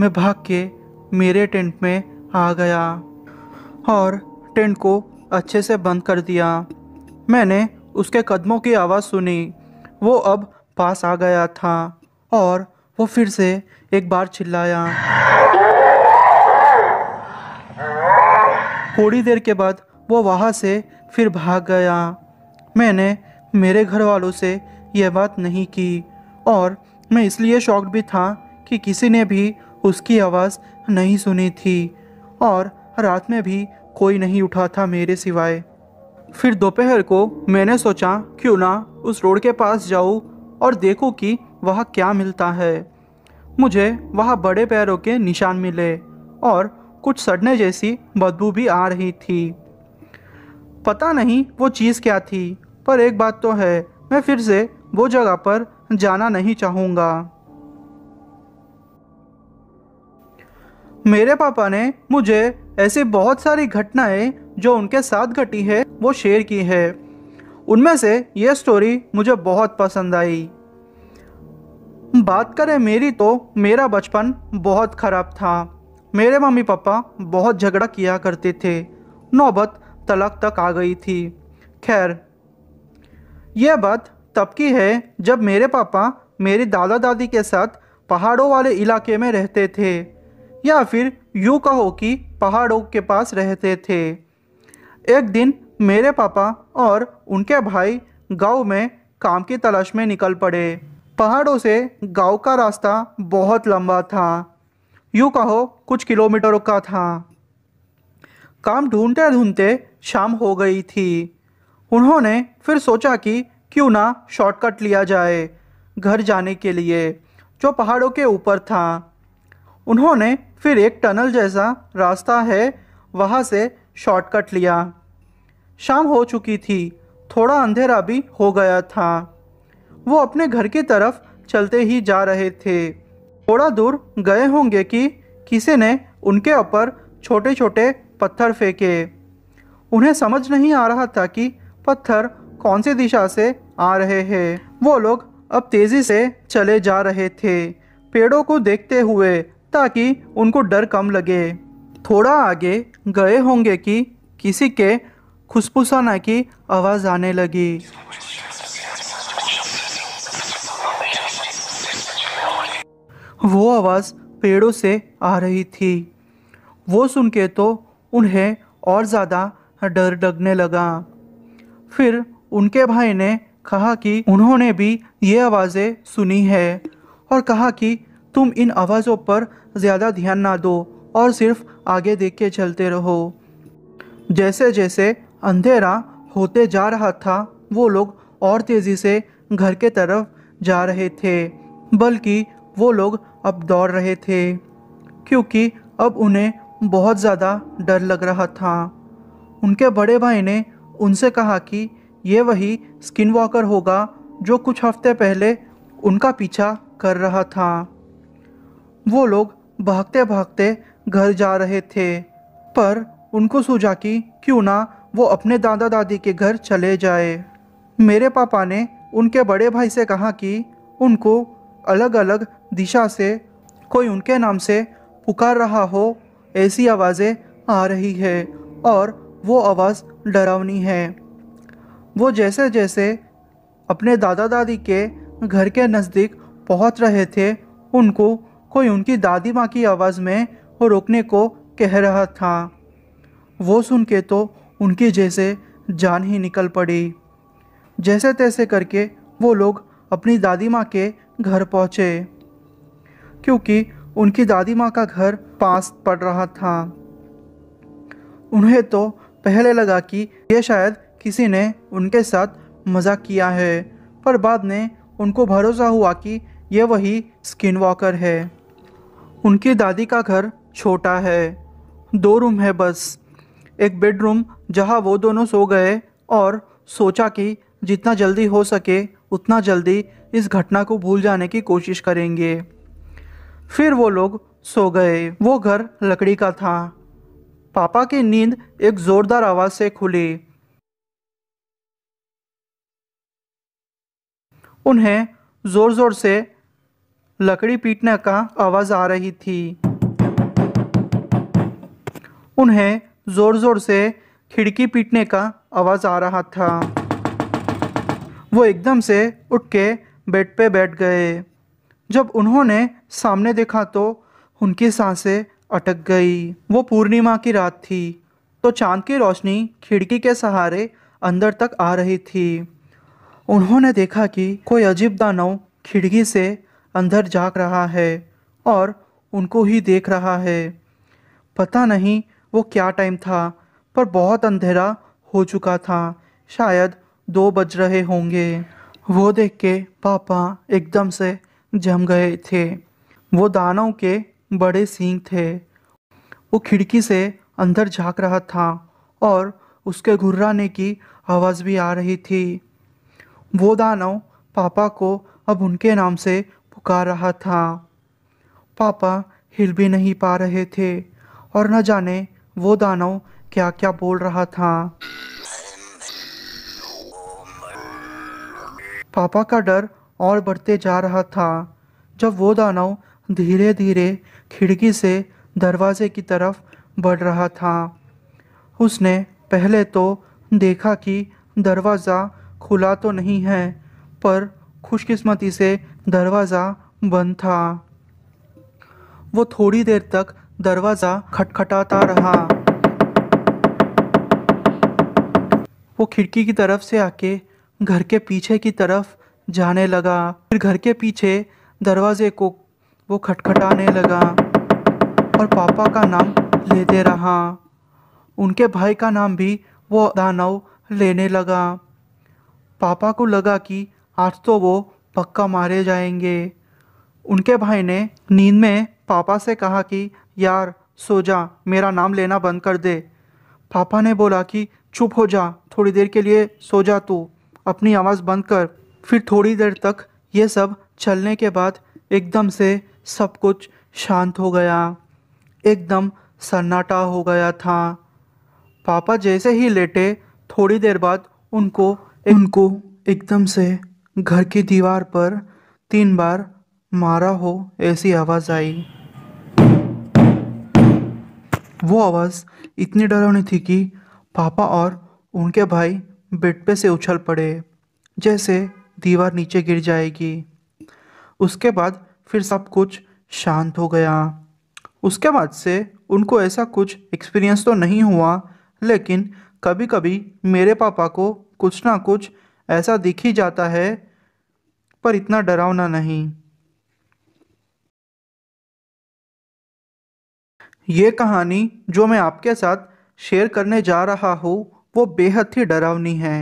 मैं भाग के मेरे टेंट में आ गया और टेंट को अच्छे से बंद कर दिया। मैंने उसके कदमों की आवाज़ सुनी। वो अब पास आ गया था और वो फिर से एक बार चिल्लाया। थोड़ी देर के बाद वो वहाँ से फिर भाग गया। मैंने मेरे घर वालों से यह बात नहीं की और मैं इसलिए शॉक्ड भी था कि किसी ने भी उसकी आवाज़ नहीं सुनी थी और रात में भी कोई नहीं उठा था मेरे सिवाय। फिर दोपहर को मैंने सोचा क्यों ना उस रोड के पास जाऊँ और देखूँ कि वहाँ क्या मिलता है। मुझे वहाँ बड़े पैरों के निशान मिले और कुछ सड़ने जैसी बदबू भी आ रही थी। पता नहीं वो चीज़ क्या थी, पर एक बात तो है, मैं फिर से वो जगह पर जाना नहीं चाहूँगा। मेरे पापा ने मुझे ऐसी बहुत सारी घटनाएं जो उनके साथ घटी है वो शेयर की है। उनमें से ये स्टोरी मुझे बहुत पसंद आई। बात करें मेरी तो मेरा बचपन बहुत ख़राब था। मेरे मम्मी पापा बहुत झगड़ा किया करते थे, नौबत तलाक तक आ गई थी। खैर, यह बात तब की है जब मेरे पापा मेरी दादा दादी के साथ पहाड़ों वाले इलाके में रहते थे, या फिर यूँ कहो कि पहाड़ों के पास रहते थे। एक दिन मेरे पापा और उनके भाई गांव में काम की तलाश में निकल पड़े। पहाड़ों से गांव का रास्ता बहुत लंबा था, यूँ कहो कुछ किलोमीटरों का था। काम ढूंढते ढूंढते शाम हो गई थी। उन्होंने फिर सोचा कि क्यों ना शॉर्टकट लिया जाए घर जाने के लिए, जो पहाड़ों के ऊपर था। उन्होंने फिर एक टनल जैसा रास्ता है वहाँ से शॉर्टकट लिया। शाम हो चुकी थी, थोड़ा अंधेरा भी हो गया था। वो अपने घर की तरफ चलते ही जा रहे थे। थोड़ा दूर गए होंगे कि किसी ने उनके ऊपर छोटे छोटे पत्थर फेंके। उन्हें समझ नहीं आ रहा था कि पत्थर कौन सी दिशा से आ रहे हैं। वो लोग अब तेज़ी से चले जा रहे थे, पेड़ों को देखते हुए ताकि उनको डर कम लगे। थोड़ा आगे गए होंगे कि किसी के खुसफुसाने की आवाज़ आने लगी। वो आवाज़ पेड़ों से आ रही थी। वो सुन के तो उन्हें और ज़्यादा डर लगने लगा। फिर उनके भाई ने कहा कि उन्होंने भी ये आवाज़ें सुनी है और कहा कि तुम इन आवाज़ों पर ज़्यादा ध्यान ना दो और सिर्फ आगे देख के चलते रहो। जैसे जैसे अंधेरा होते जा रहा था वो लोग और तेज़ी से घर के तरफ जा रहे थे, बल्कि वो लोग अब दौड़ रहे थे क्योंकि अब उन्हें बहुत ज़्यादा डर लग रहा था। उनके बड़े भाई ने उनसे कहा कि ये वही स्किन वॉकर होगा जो कुछ हफ्ते पहले उनका पीछा कर रहा था। वो लोग भागते भागते घर जा रहे थे, पर उनको सूझा कि क्यों ना वो अपने दादा दादी के घर चले जाए। मेरे पापा ने उनके बड़े भाई से कहा कि उनको अलग अलग दिशा से कोई उनके नाम से पुकार रहा हो, ऐसी आवाज़ें आ रही है और वो आवाज़ डरावनी है। वो जैसे जैसे अपने दादा दादी के घर के नज़दीक पहुंच रहे थे, उनको कोई उनकी दादी माँ की आवाज़ में रोकने को कह रहा था। वो सुन के तो उनकी जैसे जान ही निकल पड़ी। जैसे तैसे करके वो लोग अपनी दादी माँ के घर पहुँचे, क्योंकि उनकी दादी माँ का घर पास पड़ रहा था। उन्हें तो पहले लगा कि ये शायद किसी ने उनके साथ मजाक किया है, पर बाद में उनको भरोसा हुआ कि यह वही स्किन वॉकर है। उनकी दादी का घर छोटा है, 2 रूम है बस। एक बेडरूम जहां वो दोनों सो गए और सोचा कि जितना जल्दी हो सके उतना जल्दी इस घटना को भूल जाने की कोशिश करेंगे। फिर वो लोग सो गए। वो घर लकड़ी का था। पापा की नींद एक जोरदार आवाज से खुली। उन्हें जोर जोर से लकड़ी पीटने का आवाज आ रही थी। उन्हें जोर जोर से खिड़की पीटने का आवाज आ रहा था। वो एकदम से उठ के बेड पे बैठ गए। जब उन्होंने सामने देखा तो उनकी सांसें अटक गई। वो पूर्णिमा की रात थी, तो चांद की रोशनी खिड़की के सहारे अंदर तक आ रही थी। उन्होंने देखा कि कोई अजीब दानव खिड़की से अंदर झांक रहा है और उनको ही देख रहा है। पता नहीं वो क्या टाइम था, पर बहुत अंधेरा हो चुका था। शायद 2 बज रहे होंगे। वो देख के पापा एकदम से जम गए थे। वो दानव के बड़े सींग थे। वो खिड़की से अंदर झांक रहा था और उसके घुर्राने की आवाज़ भी आ रही थी। वो दानव पापा को अब उनके नाम से पुकार रहा था। पापा हिल भी नहीं पा रहे थे और न जाने वो दानव क्या क्या बोल रहा था। पापा का डर और बढ़ते जा रहा था जब वो दानव धीरे धीरे खिड़की से दरवाजे की तरफ बढ़ रहा था। उसने पहले तो देखा कि दरवाज़ा खुला तो नहीं है, पर खुशकिस्मती से दरवाज़ा बंद था। वो थोड़ी देर तक दरवाज़ा खटखटाता रहा। वो खिड़की की तरफ से आके घर के पीछे की तरफ जाने लगा। फिर घर के पीछे दरवाजे को वो खटखटाने लगा और पापा का नाम लेते रहा। उनके भाई का नाम भी वो दानव लेने लगा। पापा को लगा कि आज तो वो पक्का मारे जाएंगे। उनके भाई ने नींद में पापा से कहा कि यार सो जा, मेरा नाम लेना बंद कर दे। पापा ने बोला कि चुप हो जा, थोड़ी देर के लिए सो जा, तू अपनी आवाज़ बंद कर। फिर थोड़ी देर तक ये सब चलने के बाद एकदम से सब कुछ शांत हो गया। एकदम सन्नाटा हो गया था। पापा जैसे ही लेटे थोड़ी देर बाद उनको एकदम से घर की दीवार पर 3 बार मारा हो ऐसी आवाज़ आई। वो आवाज़ इतनी डरावनी थी कि पापा और उनके भाई बेड पे से उछल पड़े, जैसे दीवार नीचे गिर जाएगी। उसके बाद फिर सब कुछ शांत हो गया। उसके बाद से उनको ऐसा कुछ एक्सपीरियंस तो नहीं हुआ, लेकिन कभी कभी मेरे पापा को कुछ ना कुछ ऐसा दिख ही जाता है, पर इतना डरावना नहीं। ये कहानी जो मैं आपके साथ शेयर करने जा रहा हूँ वो बेहद ही डरावनी है।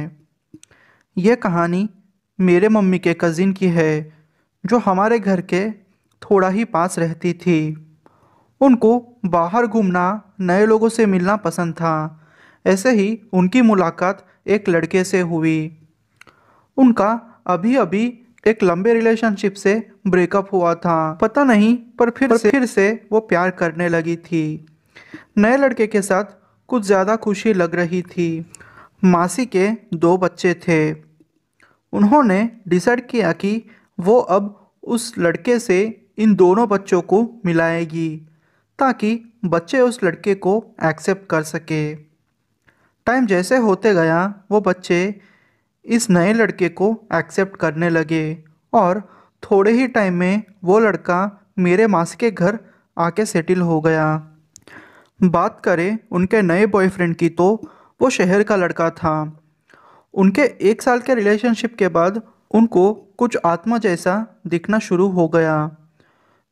ये कहानी मेरे मम्मी के कज़िन की है, जो हमारे घर के थोड़ा ही पास रहती थी। उनको बाहर घूमना, नए लोगों से मिलना पसंद था। ऐसे ही उनकी मुलाकात एक लड़के से हुई। उनका अभी अभी एक लंबे रिलेशनशिप से ब्रेकअप हुआ था। पता नहीं, पर फिर से वो प्यार करने लगी थी। नए लड़के के साथ कुछ ज़्यादा खुशी लग रही थी। मासी के 2 बच्चे थे। उन्होंने डिसाइड किया कि वो अब उस लड़के से इन दोनों बच्चों को मिलाएगी, ताकि बच्चे उस लड़के को एक्सेप्ट कर सके। टाइम जैसे होते गया, वो बच्चे इस नए लड़के को एक्सेप्ट करने लगे, और थोड़े ही टाइम में वो लड़का मेरे मासी के घर आके सेटल हो गया। बात करें उनके नए बॉयफ्रेंड की, तो वो शहर का लड़का था। उनके 1 साल के रिलेशनशिप के बाद उनको कुछ आत्मा जैसा दिखना शुरू हो गया,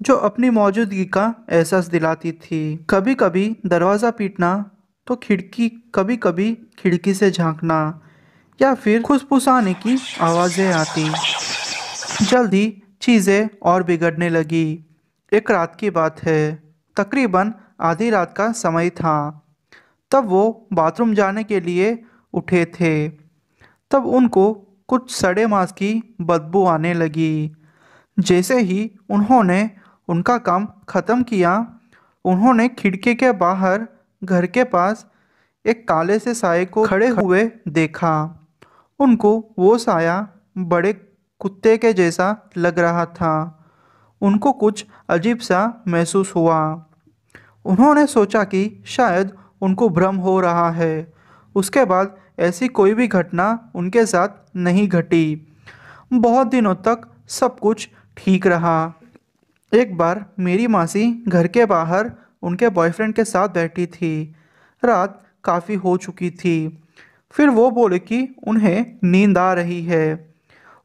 जो अपनी मौजूदगी का एहसास दिलाती थी। कभी कभी दरवाज़ा पीटना, तो कभी कभी खिड़की से झांकना, या फिर फुसफुसाने की आवाज़ें आती। जल्दी चीज़ें और बिगड़ने लगी। एक रात की बात है, तकरीबन आधी रात का समय था। तब वो बाथरूम जाने के लिए उठे थे। तब उनको कुछ सड़े मांस की बदबू आने लगी। जैसे ही उन्होंने उनका काम ख़त्म किया, उन्होंने खिड़की के बाहर घर के पास एक काले से साये को खड़े हुए देखा। उनको वो साया बड़े कुत्ते के जैसा लग रहा था। उनको कुछ अजीब सा महसूस हुआ। उन्होंने सोचा कि शायद उनको भ्रम हो रहा है। उसके बाद ऐसी कोई भी घटना उनके साथ नहीं घटी। बहुत दिनों तक सब कुछ ठीक रहा। एक बार मेरी मासी घर के बाहर उनके बॉयफ्रेंड के साथ बैठी थी। रात काफ़ी हो चुकी थी। फिर वो बोले कि उन्हें नींद आ रही है।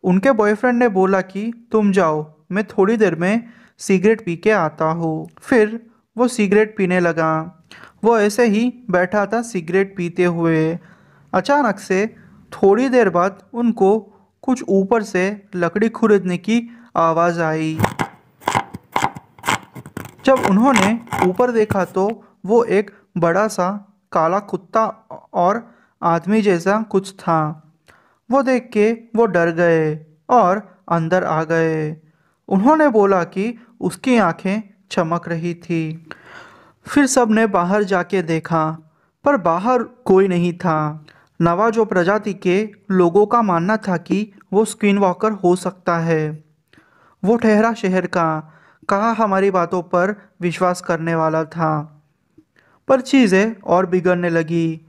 उनके बॉयफ्रेंड ने बोला कि तुम जाओ, मैं थोड़ी देर में सिगरेट पी के आता हूँ। फिर वो सिगरेट पीने लगा। वो ऐसे ही बैठा था सिगरेट पीते हुए। अचानक से थोड़ी देर बाद उनको कुछ ऊपर से लकड़ी खुरदने की आवाज़ आई। जब उन्होंने ऊपर देखा तो वो एक बड़ा सा काला कुत्ता और आदमी जैसा कुछ था। वो देख के वो डर गए और अंदर आ गए। उन्होंने बोला कि उसकी आंखें चमक रही थी। फिर सब ने बाहर जाके देखा, पर बाहर कोई नहीं था। नवाजो प्रजाति के लोगों का मानना था कि वो स्क्रीन वॉकर हो सकता है। वो ठहरा शहर का, कहा हमारी बातों पर विश्वास करने वाला था। पर चीज़ें और बिगड़ने लगी।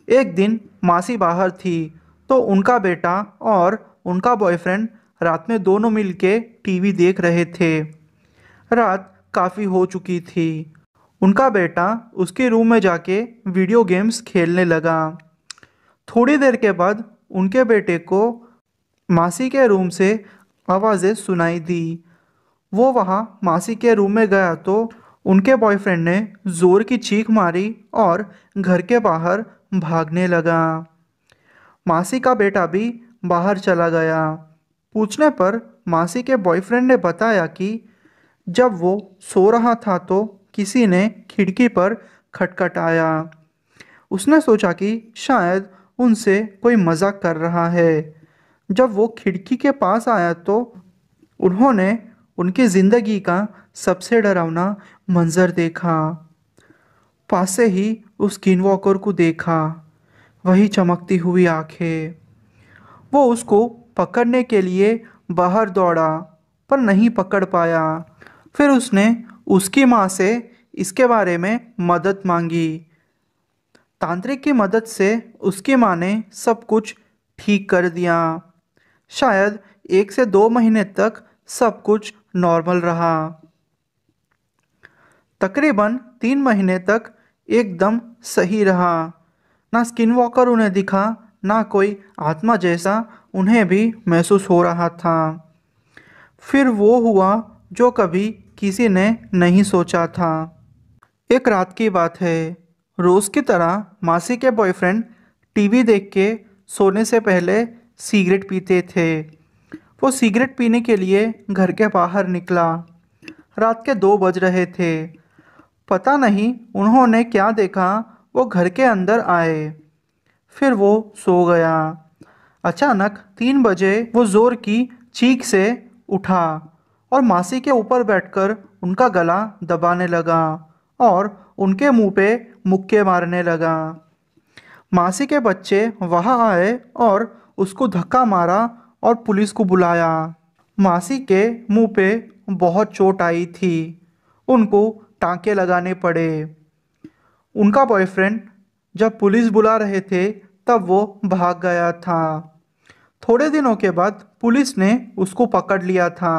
एक दिन मासी बाहर थी, तो उनका बेटा और उनका बॉयफ्रेंड रात में दोनों मिलके टीवी देख रहे थे। रात काफ़ी हो चुकी थी। उनका बेटा उसके रूम में जाके वीडियो गेम्स खेलने लगा। थोड़ी देर के बाद उनके बेटे को मासी के रूम से आवाज़ें सुनाई दी। वो वहाँ मासी के रूम में गया तो उनके बॉयफ्रेंड ने ज़ोर की चीख मारी और घर के बाहर भागने लगा। मासी का बेटा भी बाहर चला गया। पूछने पर मासी के बॉयफ्रेंड ने बताया कि जब वो सो रहा था तो किसी ने खिड़की पर खटखटाया। उसने सोचा कि शायद उनसे कोई मजाक कर रहा है। जब वो खिड़की के पास आया तो उन्होंने उनकी ज़िंदगी का सबसे डरावना मंजर देखा। पास से ही उस स्किनवॉकर को देखा, वही चमकती हुई आंखें। वो उसको पकड़ने के लिए बाहर दौड़ा, पर नहीं पकड़ पाया। फिर उसने उसकी माँ से इसके बारे में मदद मांगी। तांत्रिक की मदद से उसकी माँ ने सब कुछ ठीक कर दिया। शायद 1 से 2 महीने तक सब कुछ नॉर्मल रहा। तकरीबन 3 महीने तक एकदम सही रहा। ना स्किन वॉकर उन्हें दिखा, ना कोई आत्मा जैसा उन्हें भी महसूस हो रहा था। फिर वो हुआ जो कभी किसी ने नहीं सोचा था। एक रात की बात है। रोज़ की तरह मासी के बॉयफ्रेंड टीवी देख के सोने से पहले सिगरेट पीते थे। वो सिगरेट पीने के लिए घर के बाहर निकला। रात के 2 बज रहे थे। पता नहीं उन्होंने क्या देखा, वो घर के अंदर आए। फिर वो सो गया। अचानक 3 बजे वो जोर की चीख से उठा और मासी के ऊपर बैठकर उनका गला दबाने लगा और उनके मुंह पे मुक्के मारने लगा। मासी के बच्चे वहां आए और उसको धक्का मारा और पुलिस को बुलाया। मासी के मुंह पे बहुत चोट आई थी। उनको टांके लगाने पड़े। उनका बॉयफ्रेंड जब पुलिस बुला रहे थे तब वो भाग गया था। थोड़े दिनों के बाद पुलिस ने उसको पकड़ लिया था।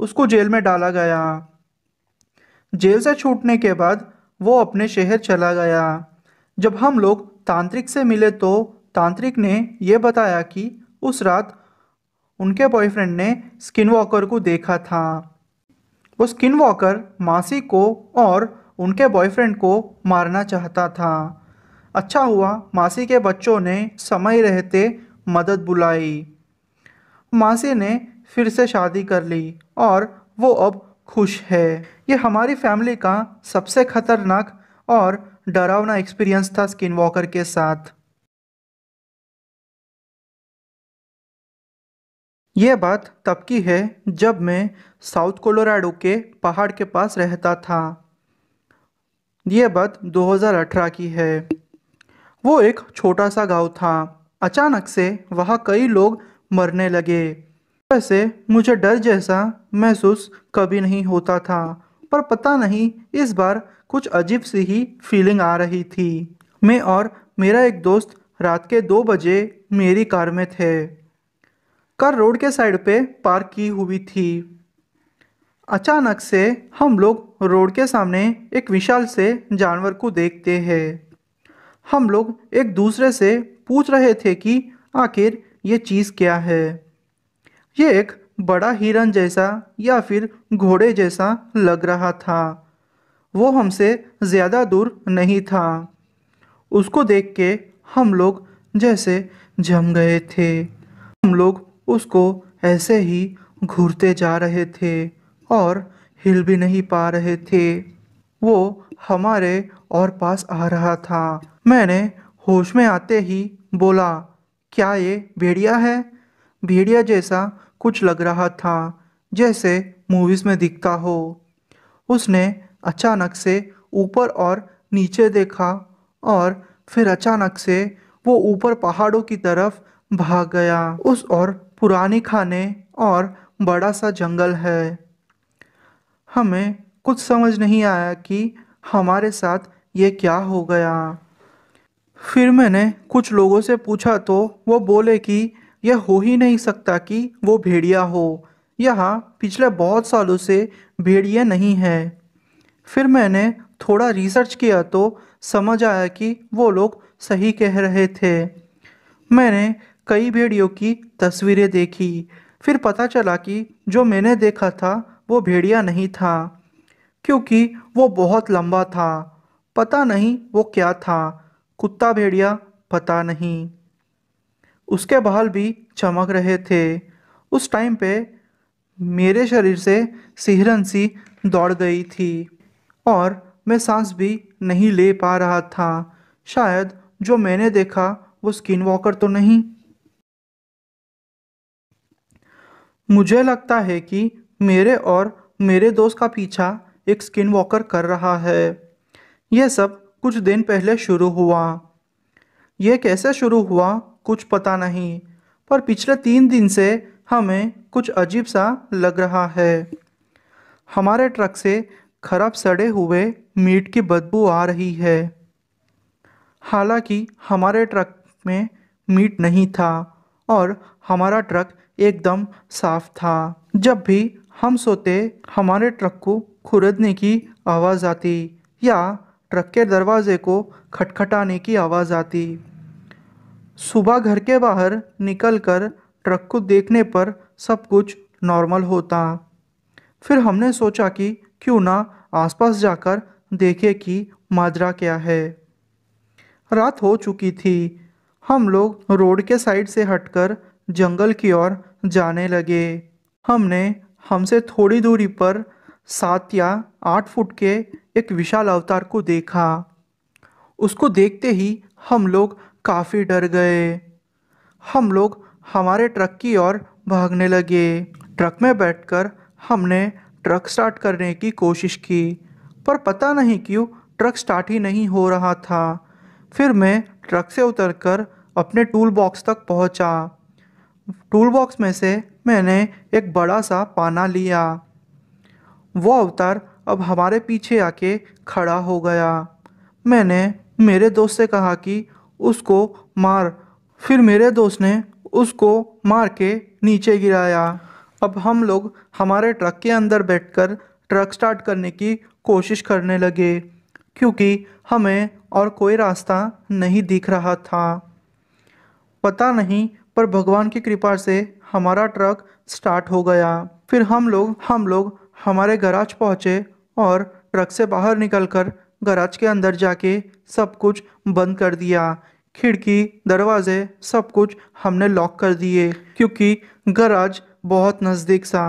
उसको जेल में डाला गया। जेल से छूटने के बाद वो अपने शहर चला गया। जब हम लोग तांत्रिक से मिले तो तांत्रिक ने ये बताया कि उस रात उनके बॉयफ्रेंड ने स्किन वॉकर को देखा था। वो स्किन वॉकर मासी को और उनके बॉयफ्रेंड को मारना चाहता था। अच्छा हुआ मासी के बच्चों ने समय रहते मदद बुलाई। मासी ने फिर से शादी कर ली और वो अब खुश है। ये हमारी फैमिली का सबसे खतरनाक और डरावना एक्सपीरियंस था स्किन वॉकर के साथ। ये बात तब की है जब मैं साउथ कोलोराडो के पहाड़ के पास रहता था। ये बात 2018 की है। वो एक छोटा सा गांव था। अचानक से वहाँ कई लोग मरने लगे। वैसे मुझे डर जैसा महसूस कभी नहीं होता था, पर पता नहीं इस बार कुछ अजीब सी ही फीलिंग आ रही थी। मैं और मेरा एक दोस्त रात के 2 बजे मेरी कार में थे। कार रोड के साइड पे पार्क की हुई थी। अचानक से हम लोग रोड के सामने एक विशाल से जानवर को देखते हैं। हम लोग एक दूसरे से पूछ रहे थे कि आखिर ये चीज़ क्या है। ये एक बड़ा हिरन जैसा या फिर घोड़े जैसा लग रहा था। वो हमसे ज़्यादा दूर नहीं था। उसको देख के हम लोग जैसे जम गए थे। हम लोग उसको ऐसे ही घूरते जा रहे थे और हिल भी नहीं पा रहे थे। वो हमारे और पास आ रहा था। मैंने होश में आते ही बोला, क्या ये भेड़िया है? भेड़िया जैसा कुछ लग रहा था, जैसे मूवीज में दिखता हो। उसने अचानक से ऊपर और नीचे देखा और फिर अचानक से वो ऊपर पहाड़ों की तरफ भाग गया। उस और पुरानी खाने और बड़ा सा जंगल है। हमें कुछ समझ नहीं आया कि हमारे साथ ये क्या हो गया। फिर मैंने कुछ लोगों से पूछा तो वो बोले कि यह हो ही नहीं सकता कि वो भेड़िया हो। यहाँ पिछले बहुत सालों से भेड़िया नहीं है। फिर मैंने थोड़ा रिसर्च किया तो समझ आया कि वो लोग सही कह रहे थे। मैंने कई भेड़ियों की तस्वीरें देखी। फिर पता चला कि जो मैंने देखा था वो भेड़िया नहीं था, क्योंकि वो बहुत लंबा था। पता नहीं वो क्या था, कुत्ता भेड़िया पता नहीं। उसके बाल भी चमक रहे थे। उस टाइम पे मेरे शरीर से सिहरन सी दौड़ गई थी और मैं सांस भी नहीं ले पा रहा था। शायद जो मैंने देखा वो स्किन वॉकर तो नहीं। मुझे लगता है कि मेरे और मेरे दोस्त का पीछा एक स्किन वॉकर कर रहा है। यह सब कुछ दिन पहले शुरू हुआ। यह कैसे शुरू हुआ कुछ पता नहीं, पर पिछले 3 दिन से हमें कुछ अजीब सा लग रहा है। हमारे ट्रक से खराब सड़े हुए मीट की बदबू आ रही है। हालांकि हमारे ट्रक में मीट नहीं था और हमारा ट्रक एकदम साफ था। जब भी हम सोते, हमारे ट्रक को खुरदने की आवाज़ आती या ट्रक के दरवाजे को खटखटाने की आवाज़ आती। सुबह घर के बाहर निकलकर ट्रक को देखने पर सब कुछ नॉर्मल होता। फिर हमने सोचा कि क्यों ना आसपास जाकर देखें कि माजरा क्या है। रात हो चुकी थी। हम लोग रोड के साइड से हटकर जंगल की ओर जाने लगे। हमने हमसे थोड़ी दूरी पर 7 या 8 फुट के एक विशाल अवतार को देखा। उसको देखते ही हम लोग काफ़ी डर गए। हम लोग हमारे ट्रक की ओर भागने लगे। ट्रक में बैठकर हमने ट्रक स्टार्ट करने की कोशिश की, पर पता नहीं क्यों ट्रक स्टार्ट ही नहीं हो रहा था। फिर मैं ट्रक से उतरकर अपने टूल बॉक्स तक पहुंचा। टूल बॉक्स में से मैंने एक बड़ा सा पाना लिया। वो अवतार अब हमारे पीछे आके खड़ा हो गया। मैंने मेरे दोस्त से कहा कि उसको मार। फिर मेरे दोस्त ने उसको मार के नीचे गिराया। अब हम लोग हमारे ट्रक के अंदर बैठकर ट्रक स्टार्ट करने की कोशिश करने लगे, क्योंकि हमें और कोई रास्ता नहीं दिख रहा था। पता नहीं, पर भगवान की कृपा से हमारा ट्रक स्टार्ट हो गया। फिर हम लोग हमारे गैराज पहुँचे और ट्रक से बाहर निकलकर गैराज के अंदर जाके सब कुछ बंद कर दिया। खिड़की, दरवाजे, सब कुछ हमने लॉक कर दिए, क्योंकि गैराज बहुत नज़दीक सा।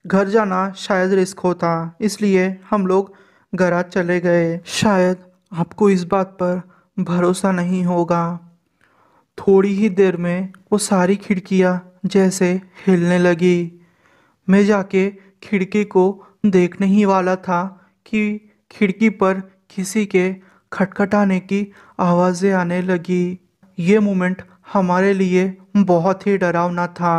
घर जाना शायद रिस्क होता, इसलिए हम लोग गैराज चले गए। शायद आपको इस बात पर भरोसा नहीं होगा, थोड़ी ही देर में वो सारी खिड़कियाँ जैसे हिलने लगी। मैं जाके खिड़की को देखने ही वाला था कि खिड़की पर किसी के खटखटाने की आवाज़ें आने लगी। ये मोमेंट हमारे लिए बहुत ही डरावना था।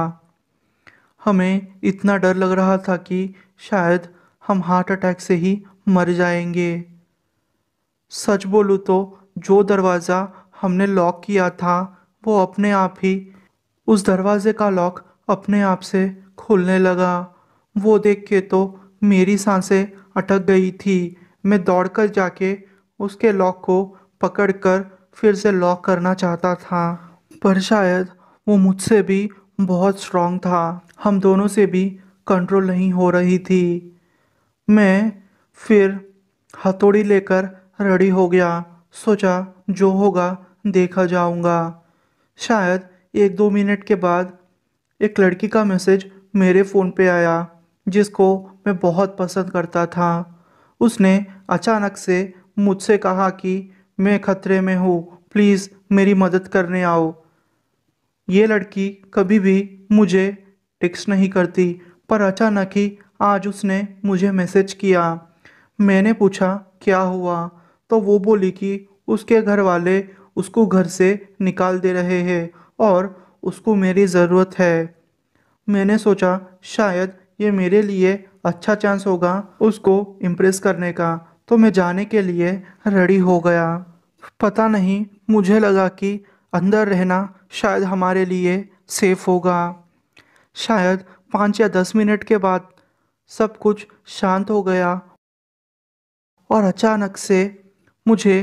हमें इतना डर लग रहा था कि शायद हम हार्ट अटैक से ही मर जाएंगे। सच बोलूँ तो जो दरवाज़ा हमने लॉक किया था वो अपने आप ही, उस दरवाजे का लॉक अपने आप से खुलने लगा। वो देख के तो मेरी सांसें अटक गई थी। मैं दौड़कर जाके उसके लॉक को पकड़कर फिर से लॉक करना चाहता था, पर शायद वो मुझसे भी बहुत स्ट्रांग था। हम दोनों से भी कंट्रोल नहीं हो रही थी। मैं फिर हथौड़ी लेकर रेडी हो गया। सोचा जो होगा देखा जाऊंगा। शायद 1-2 मिनट के बाद एक लड़की का मैसेज मेरे फ़ोन पे आया, जिसको मैं बहुत पसंद करता था। उसने अचानक से मुझसे कहा कि मैं खतरे में हूँ, प्लीज़ मेरी मदद करने आओ। ये लड़की कभी भी मुझे टेक्स्ट नहीं करती, पर अचानक ही आज उसने मुझे मैसेज किया। मैंने पूछा क्या हुआ, तो वो बोली कि उसके घर वाले उसको घर से निकाल दे रहे हैं और उसको मेरी ज़रूरत है। मैंने सोचा शायद ये मेरे लिए अच्छा चांस होगा उसको इम्प्रेस करने का, तो मैं जाने के लिए रेडी हो गया। पता नहीं, मुझे लगा कि अंदर रहना शायद हमारे लिए सेफ होगा। शायद 5 या 10 मिनट के बाद सब कुछ शांत हो गया और अचानक से मुझे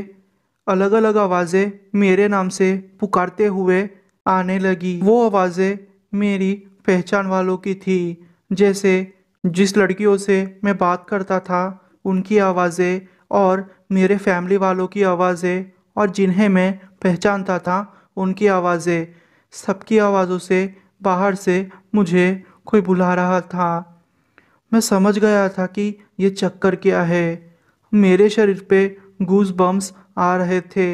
अलग अलग आवाज़ें मेरे नाम से पुकारते हुए आने लगी। वो आवाज़ें मेरी पहचान वालों की थी, जैसे जिस लड़कियों से मैं बात करता था उनकी आवाज़ें, और मेरे फैमिली वालों की आवाज़ें, और जिन्हें मैं पहचानता था उनकी आवाज़ें। सबकी आवाज़ों से बाहर से मुझे कोई बुला रहा था। मैं समझ गया था कि ये चक्कर क्या है। मेरे शरीर पे गूज बम्स आ रहे थे।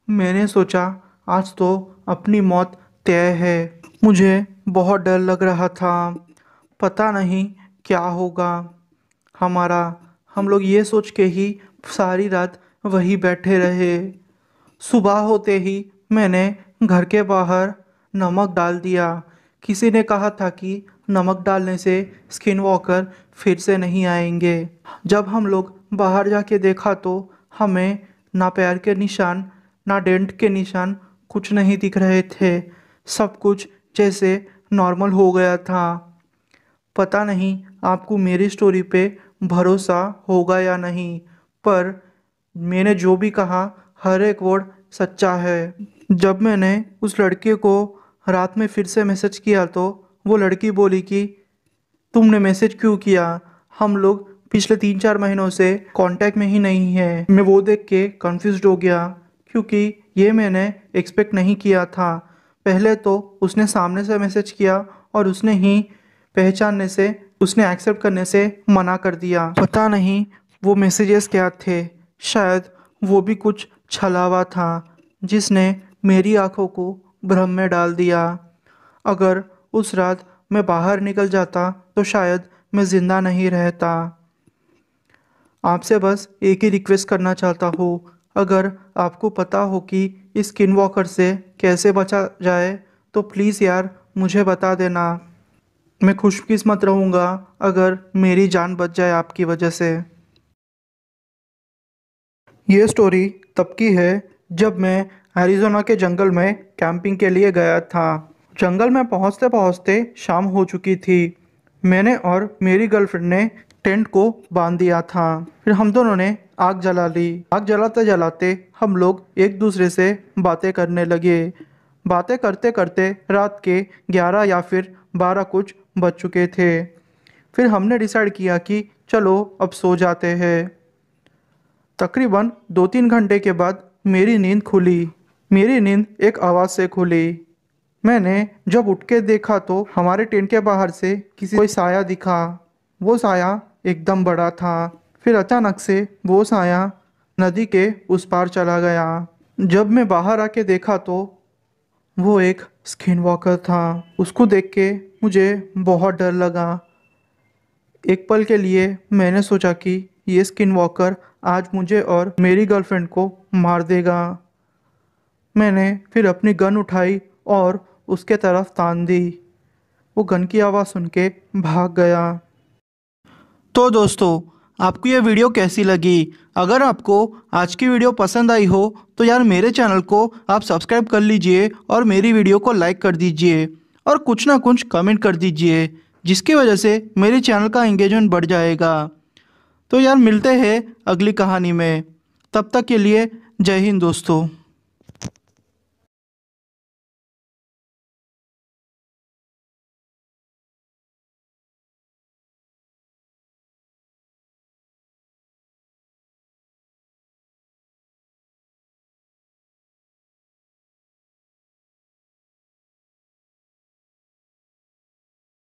मैंने सोचा आज तो अपनी मौत तय है। मुझे बहुत डर लग रहा था, पता नहीं क्या होगा हमारा। हम लोग ये सोच के ही सारी रात वहीं बैठे रहे। सुबह होते ही मैंने घर के बाहर नमक डाल दिया। किसी ने कहा था कि नमक डालने से स्किन वॉकर फिर से नहीं आएंगे। जब हम लोग बाहर जाके देखा तो हमें ना पैर के निशान ना डेंट के निशान कुछ नहीं दिख रहे थे। सब कुछ जैसे नॉर्मल हो गया था। पता नहीं आपको मेरी स्टोरी पे भरोसा होगा या नहीं, पर मैंने जो भी कहा हर एक वर्ड सच्चा है। जब मैंने उस लड़के को रात में फिर से मैसेज किया तो वो लड़की बोली कि तुमने मैसेज क्यों किया, हम लोग पिछले 3-4 महीनों से कांटेक्ट में ही नहीं है। मैं वो देख के कंफ्यूज्ड हो गया, क्योंकि ये मैंने एक्सपेक्ट नहीं किया था। पहले तो उसने सामने से मैसेज किया और उसने ही पहचानने से, उसने एक्सेप्ट करने से मना कर दिया। पता नहीं वो मैसेजेस क्या थे, शायद वो भी कुछ छलावा था जिसने मेरी आंखों को भ्रम में डाल दिया। अगर उस रात मैं बाहर निकल जाता तो शायद मैं जिंदा नहीं रहता। आपसे बस एक ही रिक्वेस्ट करना चाहता हूँ, अगर आपको पता हो कि इस स्किन वॉकर से कैसे बचा जाए तो प्लीज़ यार मुझे बता देना। मैं खुशकिस्मत रहूँगा अगर मेरी जान बच जाए आपकी वजह से। ये स्टोरी तब की है जब मैं एरिज़ोना के जंगल में कैंपिंग के लिए गया था। जंगल में पहुंचते पहुंचते शाम हो चुकी थी। मैंने और मेरी गर्लफ्रेंड ने टेंट को बांध दिया था। फिर हम दोनों ने आग जला ली। आग जलाते जलाते हम लोग एक दूसरे से बातें करने लगे। बातें करते करते रात के 11 या फिर 12 कुछ बज चुके थे। फिर हमने डिसाइड किया कि चलो अब सो जाते हैं। तकरीबन 2-3 घंटे के बाद मेरी नींद खुली। मेरी नींद एक आवाज़ से खुली। मैंने जब उठ के देखा तो हमारे टेंट के बाहर से कोई साया दिखा। वो साया एकदम बड़ा था। फिर अचानक से वो साया नदी के उस पार चला गया। जब मैं बाहर आके देखा तो वो एक स्किन वॉकर था। उसको देख के मुझे बहुत डर लगा। एक पल के लिए मैंने सोचा कि ये स्किन वॉकर आज मुझे और मेरी गर्लफ्रेंड को मार देगा। मैंने फिर अपनी गन उठाई और उसके तरफ तान दी। वो गन की आवाज़ सुन के भाग गया। तो दोस्तों, आपको ये वीडियो कैसी लगी? अगर आपको आज की वीडियो पसंद आई हो तो यार मेरे चैनल को आप सब्सक्राइब कर लीजिए और मेरी वीडियो को लाइक कर दीजिए और कुछ ना कुछ कमेंट कर दीजिए, जिसकी वजह से मेरे चैनल का एंगेजमेंट बढ़ जाएगा। तो यार मिलते हैं अगली कहानी में। तब तक के लिए जय हिंद दोस्तों।